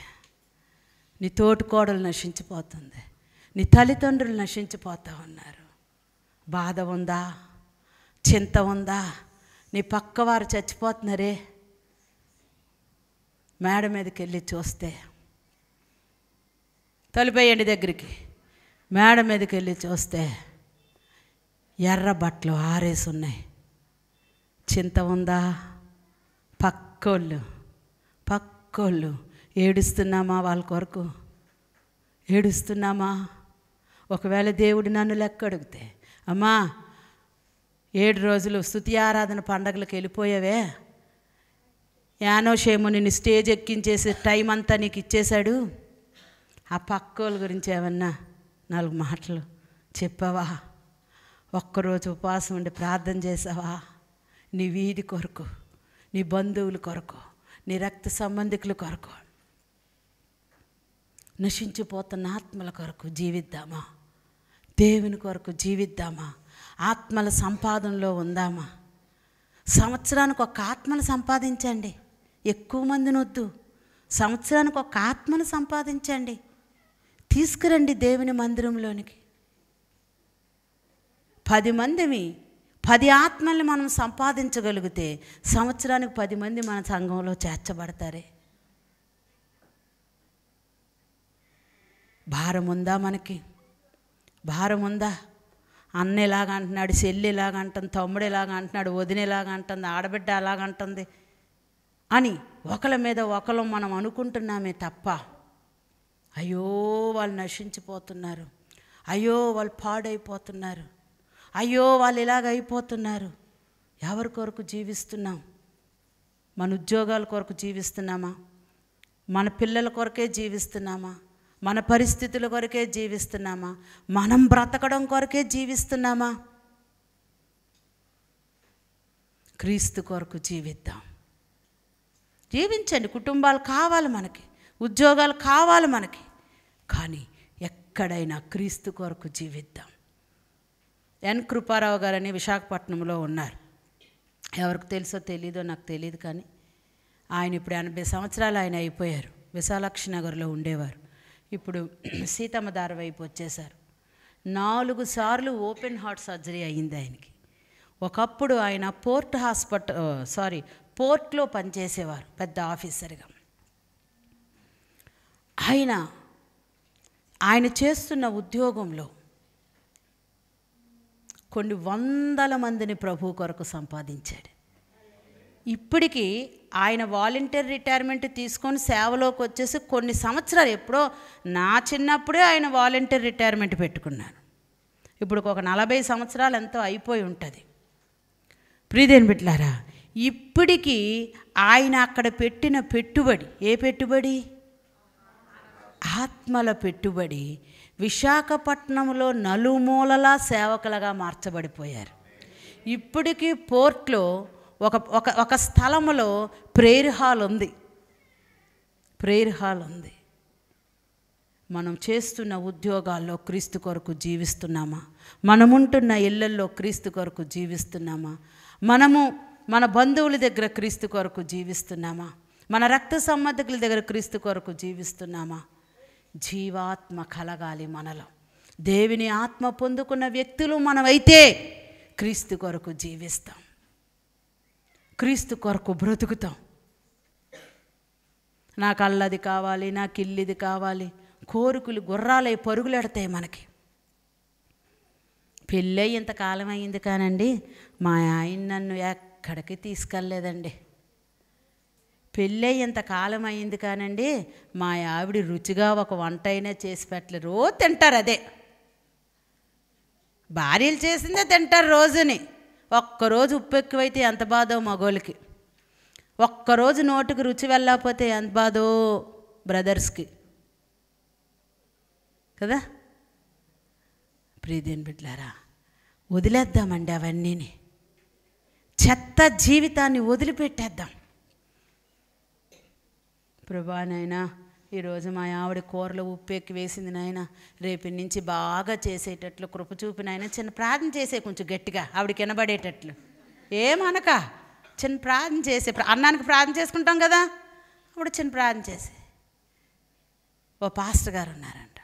నీ తోటికోడలు నశించిపోతుంది, నీ తల్లిదండ్రులు నశించిపోతూ ఉన్నారు. బాధ ఉందా? చింత ఉందా? నీ పక్కవారు చచ్చిపోతున్నారే, మేడ మీదకి వెళ్ళి చూస్తే, తలుపేయండి దగ్గరికి, మేడ మీదకి వెళ్ళి చూస్తే ఎర్ర బట్టలు ఆరేసి ఉన్నాయి. చింత ఉందా? పక్కోళ్ళు ఏడుస్తున్నామా? వాళ్ళ కొరకు ఏడుస్తున్నామా? ఒకవేళ దేవుడు నన్ను లెక్క అడిగితే, అమ్మా 7 రోజులు స్తుతి ఆరాధన పండగలకు వెళ్ళిపోయావే, యానోషేము నిన్ను స్టేజ్ ఎక్కించేసి టైం అంతా నీకు ఇచ్చేశాడు, ఆ పక్కోళ్ళ గురించి ఏమన్నా 4 మాటలు చెప్పావా? ఒక్కరోజు ఉపవాసం ఉండి ప్రార్థన చేసావా? నీ వీధి కొరకు, నీ బంధువుల కొరకు, నీ రక్త సంబంధికుల కొరకు, నశించిపోతున్న ఆత్మల కొరకు జీవిద్దామా? దేవుని కొరకు జీవిద్దామా? ఆత్మల సంపాదనలో ఉందామా? సంవత్సరానికి ఒక ఆత్మను సంపాదించండి. ఎక్కువ మందిని వద్దు, సంవత్సరానికి ఒక ఆత్మను సంపాదించండి. తీసుకురండి దేవుని మందిరంలోనికి. 10 మందిని 10 ఆత్మల్ని మనం సంపాదించగలిగితే సంవత్సరానికి 10 మంది మన సంఘంలో చేర్చబడతారే. భారం ఉందా? మనకి భారం ఉందా? అన్న ఇలాగా అంటున్నాడు, చెల్లి ఇలాగ అంటుంది, తమ్ముడు ఇలాగ అంటున్నాడు, వదినేలాగా అంటుంది, ఆడబిడ్డ అలాగంటుంది అని ఒకళ్ళ మీద ఒకళ్ళు మనం అనుకుంటున్నామే తప్ప, అయ్యో వాళ్ళు నశించిపోతున్నారు, అయ్యో వాళ్ళు పాడైపోతున్నారు, అయ్యో వాళ్ళు ఇలాగ అయిపోతున్నారు. ఎవరి కొరకు జీవిస్తున్నాం? మన ఉద్యోగాల కొరకు జీవిస్తున్నామా? మన పిల్లల కొరకే జీవిస్తున్నామా? మన పరిస్థితుల కొరకే జీవిస్తున్నామా? మనం బ్రతకడం కొరకే జీవిస్తున్నామా? క్రీస్తు కొరకు జీవిద్దాం. జీవించండి. కుటుంబాలు కావాలి మనకి, ఉద్యోగాలు కావాలి మనకి, కానీ ఎక్కడైనా క్రీస్తు కొరకు జీవిద్దాం. ఎన్ కృపారావు గారని విశాఖపట్నంలో ఉన్నారు. ఎవరికి తెలుసో తెలీదో నాకు తెలియదు, కానీ ఆయన ఇప్పుడు 80 సంవత్సరాలు ఆయన అయిపోయారు. విశాలాక్షి నగర్లో ఉండేవారు. ఇప్పుడు సీతమ్మ దారి వైపు వచ్చేశారు. 4 సార్లు ఓపెన్ హార్ట్ సర్జరీ అయ్యింది ఆయనకి. ఒకప్పుడు ఆయన పోర్ట్లో పనిచేసేవారు, పెద్ద ఆఫీసర్గా. ఆయన చేస్తున్న ఉద్యోగంలో కొన్ని వందల మందిని ప్రభు కొరకు సంపాదించాడు. ఇప్పటికీ ఆయన వాలంటీర్ రిటైర్మెంట్ తీసుకొని సేవలోకి వచ్చేసి కొన్ని సంవత్సరాలు, ఎప్పుడో నా చిన్నప్పుడే ఆయన వాలంటీర్ రిటైర్మెంట్ పెట్టుకున్నాను. ఇప్పుడు ఒక 40 సంవత్సరాలు ఎంతో అయిపోయి ఉంటుంది. ప్రియదేని బిడ్డలారా, ఇప్పటికీ ఆయన అక్కడ పెట్టిన పెట్టుబడి, ఏ పెట్టుబడి? ఆత్మల పెట్టుబడి. విశాఖపట్నంలో నలుమూలలా సేవకులుగా మార్చబడిపోయారు. ఇప్పటికీ పోర్ట్లో ఒక స్థలములో ప్రేయర్ హాల్ ఉంది. మనం చేస్తున్న ఉద్యోగాల్లో క్రీస్తు కొరకు జీవిస్తున్నామా? మనముంటున్న ఇళ్లల్లో క్రీస్తు కొరకు జీవిస్తున్నామా? మన బంధువుల దగ్గర క్రీస్తు కొరకు జీవిస్తున్నామా? మన రక్త సంబంధికుల దగ్గర క్రీస్తు కొరకు జీవిస్తున్నామా? జీవాత్మ కలగాలి మనలో. దేవుని ఆత్మ పొందుకున్న వ్యక్తులు మనమైతే క్రీస్తు కొరకు జీవిస్తాం, క్రీస్తు కొరకు బ్రతుకుతాం. నాకు అల్లది కావాలి, నాకు ఇల్లుది కావాలి, కోరికలు గుర్రాలై పరుగులెడతాయి మనకి. పెళ్ళై ఇంతకాలం అయింది కానండి, మా ఆయన నన్ను ఎక్కడికి తీసుకెళ్ళలేదండి. పెళ్ళై ఇంతకాలం అయింది కానండి, మా ఆవిడ రుచిగా ఒక వంట అయినా చేసి పెట్టలేదు. రోజు తింటారు, అదే భార్యలు చేసిందే తింటారు రోజుని. ఒక్కరోజు ఉప్పు ఎక్కువైతే ఎంత బాధో మగోళ్ళకి, ఒక్కరోజు నోటికి రుచి వెళ్ళకపోతే ఎంత బాధో బ్రదర్స్కి కదా. ప్రియదేని బిడ్డలారా, వదిలేద్దామండి అవన్నీని. చెత్త జీవితాన్ని వదిలిపెట్టేద్దాం. ప్రభా నాయనా, ఈరోజు మా ఆవిడ కూరలో ఉప్పు ఎక్కువ వేసింది నాయన, రేపటి నుంచి బాగా చేసేటట్లు కృప చూపి నాయన. చిన్న ప్రార్థన చేసే, కొంచెం గట్టిగా ఆవిడకి వినబడేటట్లు. ఏమనక చిన్న ప్రార్థన చేసే, అన్నానికి ప్రార్థన చేసుకుంటాం కదా, అప్పుడు చిన్న ప్రార్థన చేసే. ఓ పాస్టర్ గారు ఉన్నారంట,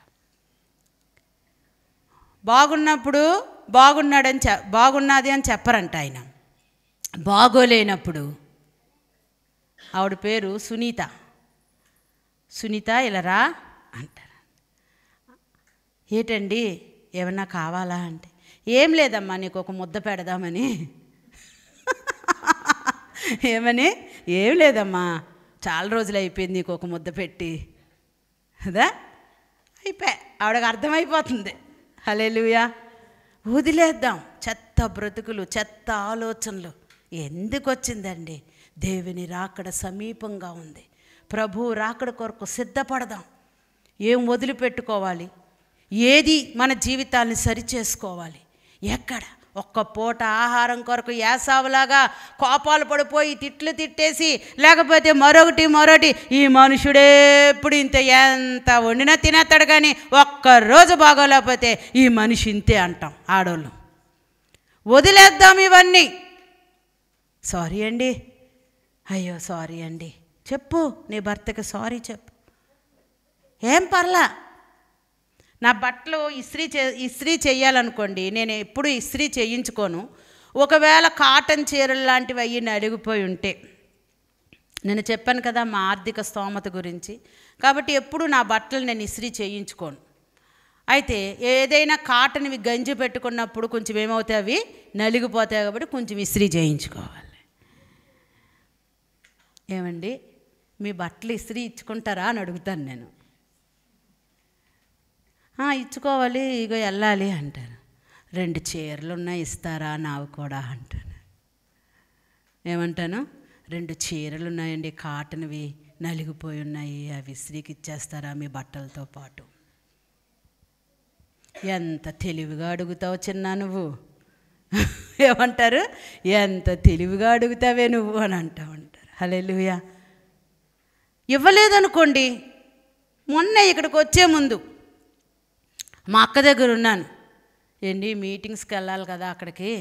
బాగున్నప్పుడు బాగున్నది అని చెప్పరంట ఆయన. బాగోలేనప్పుడు, ఆవిడ పేరు సునీత ఇలా రా అంటారు. ఏంటండి ఏమన్నా కావాలా అంటే, ఏం లేదమ్మా నీకు ఒక ముద్ద పెడదామని. ఏమని? ఏం లేదమ్మా, చాలా రోజులు అయిపోయింది నీకు ఒక ముద్ద పెట్టి కదా. అయిపోయా, ఆవిడకి అర్థమైపోతుంది. హల్లెలూయా. వదిలేద్దాం చెత్త బ్రతుకులు, చెత్త ఆలోచనలు. ఎందుకు వచ్చిందండి? దేవుని రాకడ సమీపంగా ఉంది. ప్రభు రాకడ కొరకు సిద్ధపడదాం. ఏం వదిలిపెట్టుకోవాలి, ఏది మన జీవితాన్ని సరిచేసుకోవాలి, ఎక్కడ ఒక్క పూట ఆహారం కొరకు ఏసావులాగా కోపాలు పడిపోయి తిట్లు తిట్టేసి, లేకపోతే మరొకటి ఈ మనుషుడే ఎప్పుడు ఇంతే, ఎంత వండినా తినేస్తాడు కానీ ఒక్కరోజు బాగోలేకపోతే ఈ మనిషి ఇంతే అంటాం ఆడోళ్ళు. వదిలేద్దాం ఇవన్నీ. సారీ అండి, అయ్యో సారీ అండి చెప్పు, నీ భర్తకి సారీ చెప్పు. ఏం పర్లా. నా బట్టలు ఇస్త్రీ చేయాలనుకోండి, నేను ఎప్పుడు ఇస్త్రీ చేయించుకోను. ఒకవేళ కాటన్ చీరలు లాంటివి అయ్యి అడిగిపోయి ఉంటే, నేను చెప్పాను కదా మా ఆర్థిక స్తోమత గురించి, కాబట్టి ఎప్పుడు నా బట్టలు నేను ఇస్త్రీ చేయించుకోను. అయితే ఏదైనా కాటన్వి గంజి పెట్టుకున్నప్పుడు కొంచెం ఏమవుతాయి, అవి నలిగిపోతాయి, కాబట్టి కొంచెం ఇస్త్రీ చేయించుకోవాలి. ఏమండి మీ బట్టలు ఇస్త్రీ ఇచ్చుకుంటారా అని అడుగుతాను నేను. ఇచ్చుకోవాలి, ఇగో వెళ్ళాలి అంటారు. 2 చీరలు ఉన్నాయి ఇస్తారా నావి కూడా అంటాను. ఏమంటాను? 2 చీరలు ఉన్నాయండి కాటన్వి, నలిగిపోయి ఉన్నాయి, అవి ఇస్త్రీకి ఇచ్చేస్తారా మీ బట్టలతో పాటు? ఎంత తెలివిగా అడుగుతావు చిన్న నువ్వు. ఏమంటారు? ఎంత తెలివిగా అడుగుతావే నువ్వు అని ఉంటారు. హల్లెలూయా. ఇవ్వలేదనుకోండి, మొన్న ఇక్కడికి వచ్చే ముందు మా అక్క దగ్గర ఉన్నాను. ఏంటి మీటింగ్స్కి వెళ్ళాలి కదా, అక్కడికి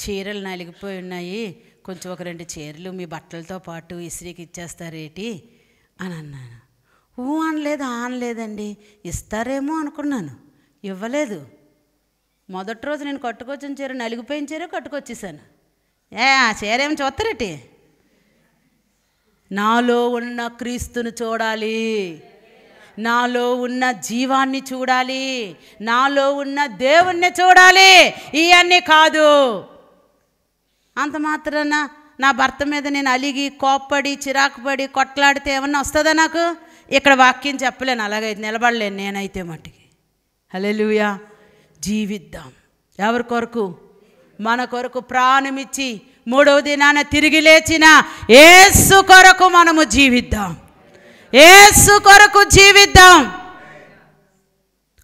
చీరలు నలిగిపోయి ఉన్నాయి, కొంచెం ఒక 2 చీరలు మీ బట్టలతో పాటు ఇస్త్రీకి ఇచ్చేస్తారేటి అని అన్నాను. అనలేదండి, ఇస్తారేమో అనుకున్నాను, ఇవ్వలేదు. మొదటి రోజు నేను కట్టుకొచ్చిన చీర నలిగిపోయిన చీర కట్టుకొచ్చేసాను. ఆ చీర ఏమి చూస్తారటి? నాలో ఉన్న క్రీస్తుని చూడాలి, నాలో ఉన్న జీవాన్ని చూడాలి, నాలో ఉన్న దేవుణ్ణి చూడాలి. ఇవన్నీ కాదు. అంత మాత్రాన నా భర్త మీద నేను అలిగి కోప్పడి చిరాకు పడి కొట్లాడితే ఏమన్నా వస్తుందా నాకు? ఇక్కడ వాక్యం చెప్పలేను, అలాగైతే నిలబడలేను నేనైతే మట్టికి. హల్లెలూయా. జీవిద్దాం. ఎవరి కొరకు? మన కొరకు ప్రాణమిచ్చి మూడవ దినాన తిరిగి లేచిన యేసు కొరకు మనము జీవిద్దాం. యేసు కొరకు జీవిద్దాం.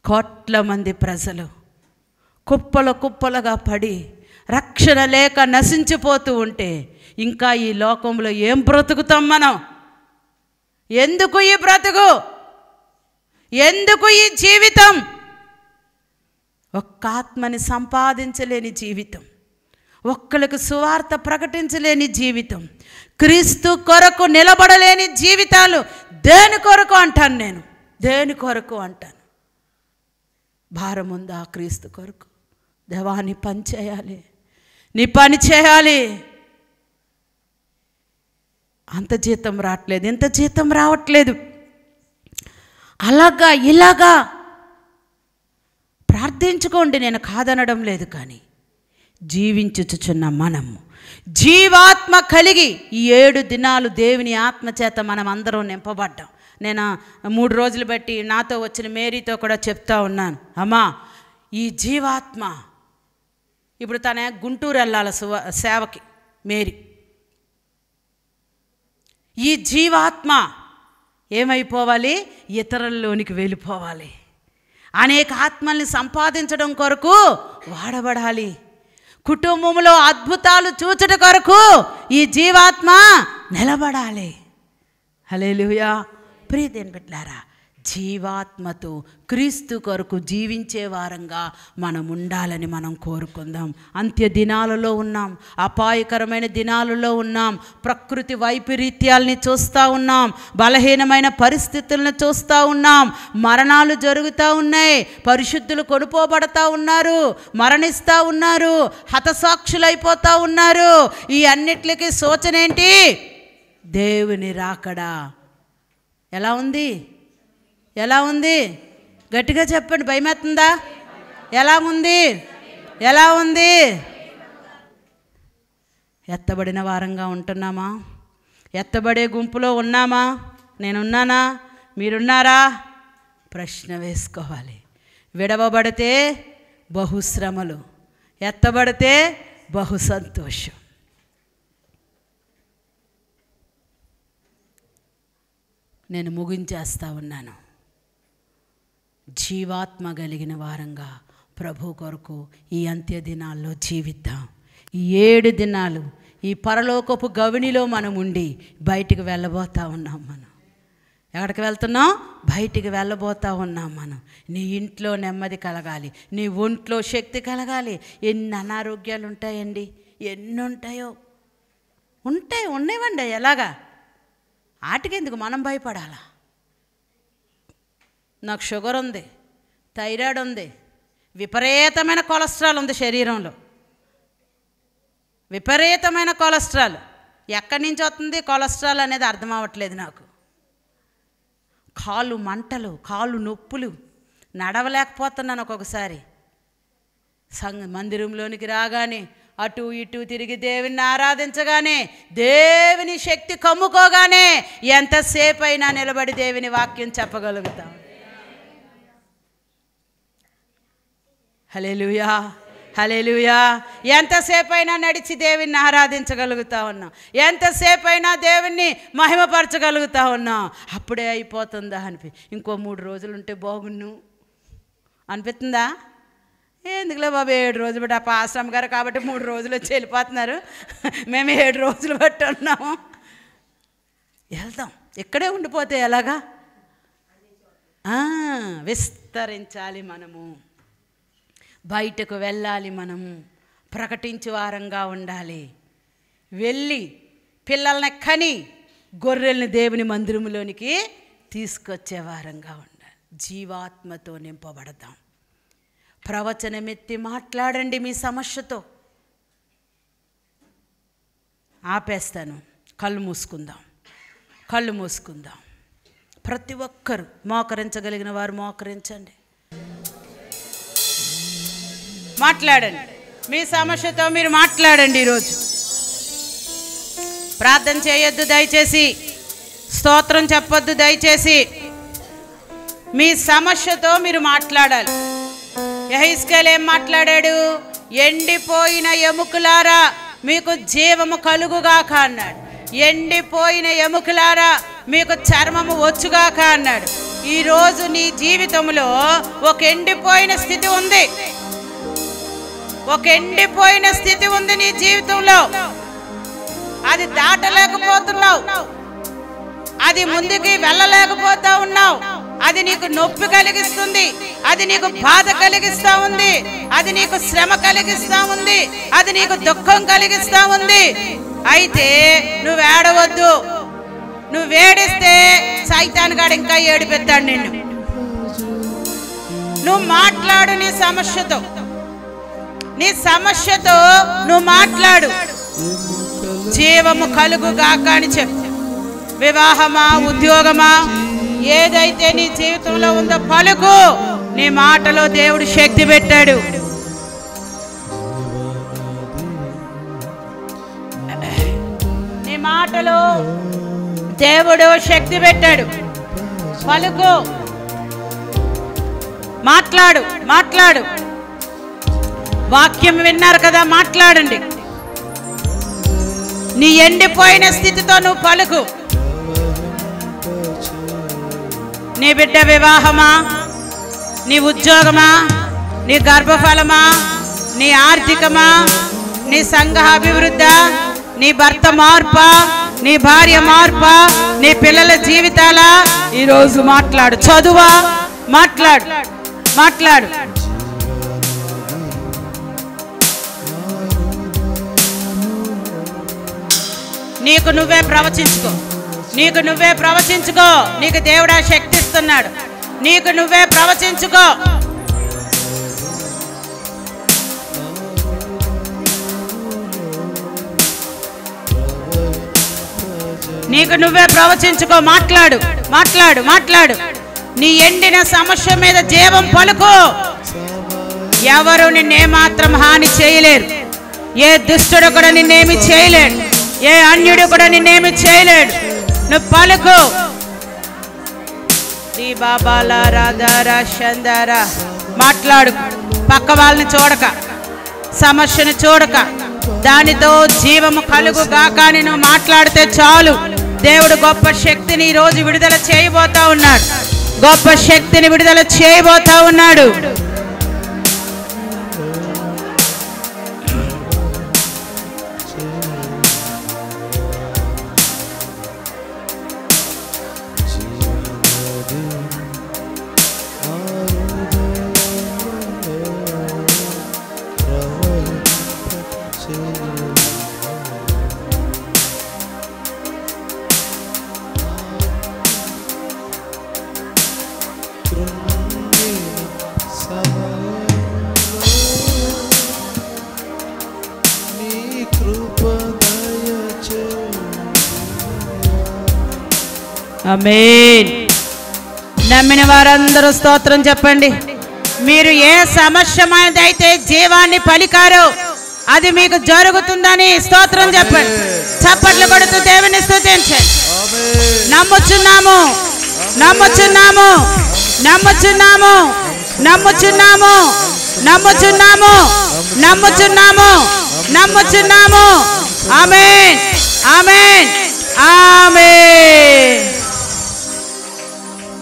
కోట్ల మంది ప్రజలు కుప్పలుగా పడి రక్షణ లేక నశించిపోతూ ఉంటే ఇంకా ఈ లోకంలో ఏం బ్రతుకుతాం మనం? ఎందుకు ఈ బ్రతుకు? ఎందుకు ఈ జీవితం? ఒక్క ఆత్మని సంపాదించలేని జీవితం, ఒక్కరికి సువార్త ప్రకటించలేని జీవితం, క్రీస్తు కొరకు నిలబడలేని జీవితాలు. దేని కొరకు అంటాను నేను? దేని కొరకు అంటాను? భారం ఉందా? క్రీస్తు కొరకు. దేవా నీ పని చేయాలి, నీ పని చేయాలి. అంత జీతం రావట్లేదు, ఇంత జీతం రావట్లేదు. అలాగా ఇలాగా ప్రార్థించుకోండి, నేను కాదనడం లేదు. కానీ జీవించుచున్న మనము జీవాత్మ కలిగి ఈ 7 దినాలు దేవుని ఆత్మ చేత మనం అందరం నింపబడ్డాం. నేను 3 రోజులు బట్టి నాతో వచ్చిన మేరీతో కూడా చెప్తా ఉన్నాను, అమ్మా ఈ జీవాత్మ ఇప్పుడు తన గుంటూరు వెళ్ళాలి సేవకి. మేరీ ఈ జీవాత్మ ఏమైపోవాలి? ఇతరుల్లోనికి వెళ్ళిపోవాలి. అనేక ఆత్మల్ని సంపాదించడం కొరకు వాడబడాలి. కుటుంబంలో అద్భుతాలు చూచుట కొరకు ఈ జీవాత్మ నిలబడాలి. హల్లెలూయా. ప్రియదేని బిడ్డలారా, జీవాత్మతో క్రీస్తు కొరకు జీవించే వారంగా మనం ఉండాలని మనం కోరుకుందాం. అంత్య దినాలలో ఉన్నాం, అపాయకరమైన దినాలలో ఉన్నాం, ప్రకృతి వైపరీత్యాలని చూస్తూ ఉన్నాం, బలహీనమైన పరిస్థితులను చూస్తూ ఉన్నాం, మరణాలు జరుగుతూ ఉన్నాయి, పరిశుద్ధులు కొనుపోబడతా ఉన్నారు, మరణిస్తూ ఉన్నారు, హతసాక్షులైపోతూ ఉన్నారు. ఈ అన్నిటికీ సూచన ఏంటి? దేవుని రాకడా. ఎలా ఉంది? ఎలా ఉంది? గట్టిగా చెప్పండి. భయమేస్తుందా? ఎలా ఉంది? ఎలా ఉంది? ఎత్తబడిన వారంగా ఉంటున్నామా? ఎత్తబడే గుంపులో ఉన్నామా? నేనున్నానా? మీరున్నారా? ప్రశ్న వేసుకోవాలి. విడవబడితే బహుశ్రమలు, ఎత్తబడితే బహు సంతోషం. నేను ముగించేస్తా ఉన్నాను. జీవాత్మ కలిగిన వారంగా ప్రభు కొరకు ఈ అంత్య దినాల్లో జీవిద్దాం. ఈ 7 దినాలు ఈ పరలోకపు గవినిలో మనం ఉండి బయటికి వెళ్ళబోతూ ఉన్నాం. మనం ఎక్కడికి వెళ్తున్నాం? బయటికి వెళ్ళబోతూ ఉన్నాం. మనం నీ ఇంట్లో నెమ్మది కలగాలి, నీ ఒంట్లో శక్తి కలగాలి. ఎన్ని అనారోగ్యాలు ఉంటాయండి, ఎన్ని ఉంటాయో. ఉన్నాయివ్వండి. ఎలాగా? వాటికెందుకు మనం భయపడాలా? నాకు షుగర్ ఉంది, థైరాయిడ్ ఉంది, విపరీతమైన కొలెస్ట్రాల్ ఉంది శరీరంలో, విపరీతమైన కొలెస్ట్రాల్. ఎక్కడి నుంచి వస్తుంది కొలెస్ట్రాల్ అనేది అర్థం అవ్వట్లేదు నాకు. కాళ్ళు మంటలు, కాళ్ళు నొప్పులు, నడవలేకపోతున్నాను. ఒక్కొక్కసారి మందిరంలోనికి రాగానే అటు ఇటు తిరిగి దేవుని ఆరాధించగానే, దేవుని శక్తి కమ్ముకోగానే ఎంతసేపు అయినా నిలబడి దేవుని వాక్యం చెప్పగలుగుతాం. హల్లెలూయా, హల్లెలూయా. ఎంతసేపు అయినా నడిచి దేవుని ఆరాధించగలుగుతా ఉన్నాం, ఎంతసేపు అయినా దేవుణ్ణి మహిమపరచగలుగుతా ఉన్నాం. అప్పుడే అయిపోతుందా ఇంకో 3 రోజులు ఉంటే బాగున్ను అనిపిస్తుందా? ఎందుకులే బాబు 7 రోజులు బట్టి, ఆ పాస్టమ్ గారు కాబట్టి 3 రోజులు వచ్చి వెళ్ళిపోతున్నారు, మేము 7 రోజులు బట్టి ఉన్నాము. వెళ్దాం. ఇక్కడే ఉండిపోతే ఎలాగా? విస్తరించాలి. మనము బయటకు వెళ్ళాలి, మనము ప్రకటించే వారంగా ఉండాలి. వెళ్ళి పిల్లల్ని కని గొర్రెల్ని దేవుని మందిరంలోనికి తీసుకొచ్చే వారంగా ఉండాలి. జీవాత్మతో నింపబడతాం. ప్రవచనమెత్తి మాట్లాడండి మీ సమస్యతో. ఆపేస్తాను. కళ్ళు మూసుకుందాం, కళ్ళు మూసుకుందాం. ప్రతి ఒక్కరు మోకరించగలిగిన వారు మోకరించండి, మాట్లాడండి. మీ సమస్యతో మీరు మాట్లాడండి. ఈరోజు ప్రార్థన చేయొద్దు దయచేసి, స్తోత్రం చెప్పొద్దు దయచేసి. మీ సమస్యతో మీరు మాట్లాడాలి. యెహెజ్కేలు ఏం మాట్లాడాడు? ఎండిపోయిన ఎముకలారా మీకు జీవము కలుగుగాక అన్నాడు. ఎండిపోయిన ఎముకలారా మీకు చర్మము వచ్చుగాక అన్నాడు. ఈరోజు నీ జీవితంలో ఒక ఎండిపోయిన స్థితి ఉంది, ఒక ఎండిపోయిన స్థితి ఉంది నీ జీవితంలో. అది దాటలేకపోతున్నావు, అది ముందుకి వెళ్ళలేకపోతా ఉన్నావు. అది నీకు నొప్పి కలిగిస్తుంది, అది నీకు బాధ కలిగిస్తా ఉంది, అది నీకు శ్రమ కలిగిస్తా ఉంది, అది నీకు దుఃఖం కలిగిస్తా ఉంది. అయితే నువ్వు ఏడవద్దు. నువ్వు ఏడిస్తే సైతాన్ గాడు ఇంకా ఏడిపెత్తాడు నిన్ను. నువ్వు మాట్లాడు నీ సమస్యతో, నీ సమస్యతో నువ్వు మాట్లాడు. జీవము కలుగుగాక అని చెప్పు. వివాహమా, ఉద్యోగమా, ఏదైతే నీ జీవితంలో ఉందో పలుకు. నీ మాటలో దేవుడు శక్తి పెట్టాడు. నీ మాటలో దేవుడు శక్తి పెట్టాడు. పలుకు, మాట్లాడు, మాట్లాడు. వాక్యం విన్నారు కదా, మాట్లాడండి. నీ ఎండిపోయిన స్థితితో నువ్వు పలుకు. నీ బిడ్డ వివాహమా, నీ ఉద్యోగమా, నీ గర్భఫలమా, నీ ఆర్థికమా, నీ సంఘ అభివృద్ధి, నీ భర్త మార్పా, నీ భార్య మార్పా, నీ పిల్లల జీవితాల ఈరోజు మాట్లాడు. చదువా, మాట్లాడు, మాట్లాడు. నీకు నువ్వే ప్రవచించుకో, నీకు నువ్వే ప్రవచించుకో. నీకు దేవుడా శక్తి ఇస్తున్నాడు. నీకు నువ్వే ప్రవచించుకో. నీకు నువ్వే ప్రవచించుకో. మాట్లాడు, మాట్లాడు, మాట్లాడు. నీ ఎండిన సమస్య మీద జీవం పలుకు. ఎవరు నిన్నేమాత్రం హాని చేయలేరు. ఏ దుష్టుడు కూడా నిన్నేమి చేయలేడు. ఏ అన్యుడు కూడా నిన్నేమి చేయలేడు. నువ్వు పలుకు. మాట్లాడు. పక్క వాళ్ళని చూడక, సమస్యను చూడక, దానితో జీవము కలుగుగాక అని నువ్వు మాట్లాడితే చాలు. దేవుడు గొప్ప శక్తిని ఈరోజు విడుదల చేయబోతా ఉన్నాడు. గొప్ప శక్తిని విడుదల చేయబోతా ఉన్నాడు. ఆమేన్. నమ్మిన వారందరూ స్తోత్రం చెప్పండి. మీరు ఏ సమస్య మీదైతే జీవాన్ని పలికారో అది మీకు జరుగుతుందని స్తోత్రం చెప్పండి. చప్పట్లు కొడుతూ దేవుని స్తుతించండి. నమ్ముచున్నాము, నమ్ముచున్నాము, నమ్ముచున్నాము, నమ్ముచున్నాము, నమ్ముచున్నాము, నమ్ముచున్నాము, నమ్ముచున్నాము. ఆమేన్, ఆమేన్, ఆమేన్.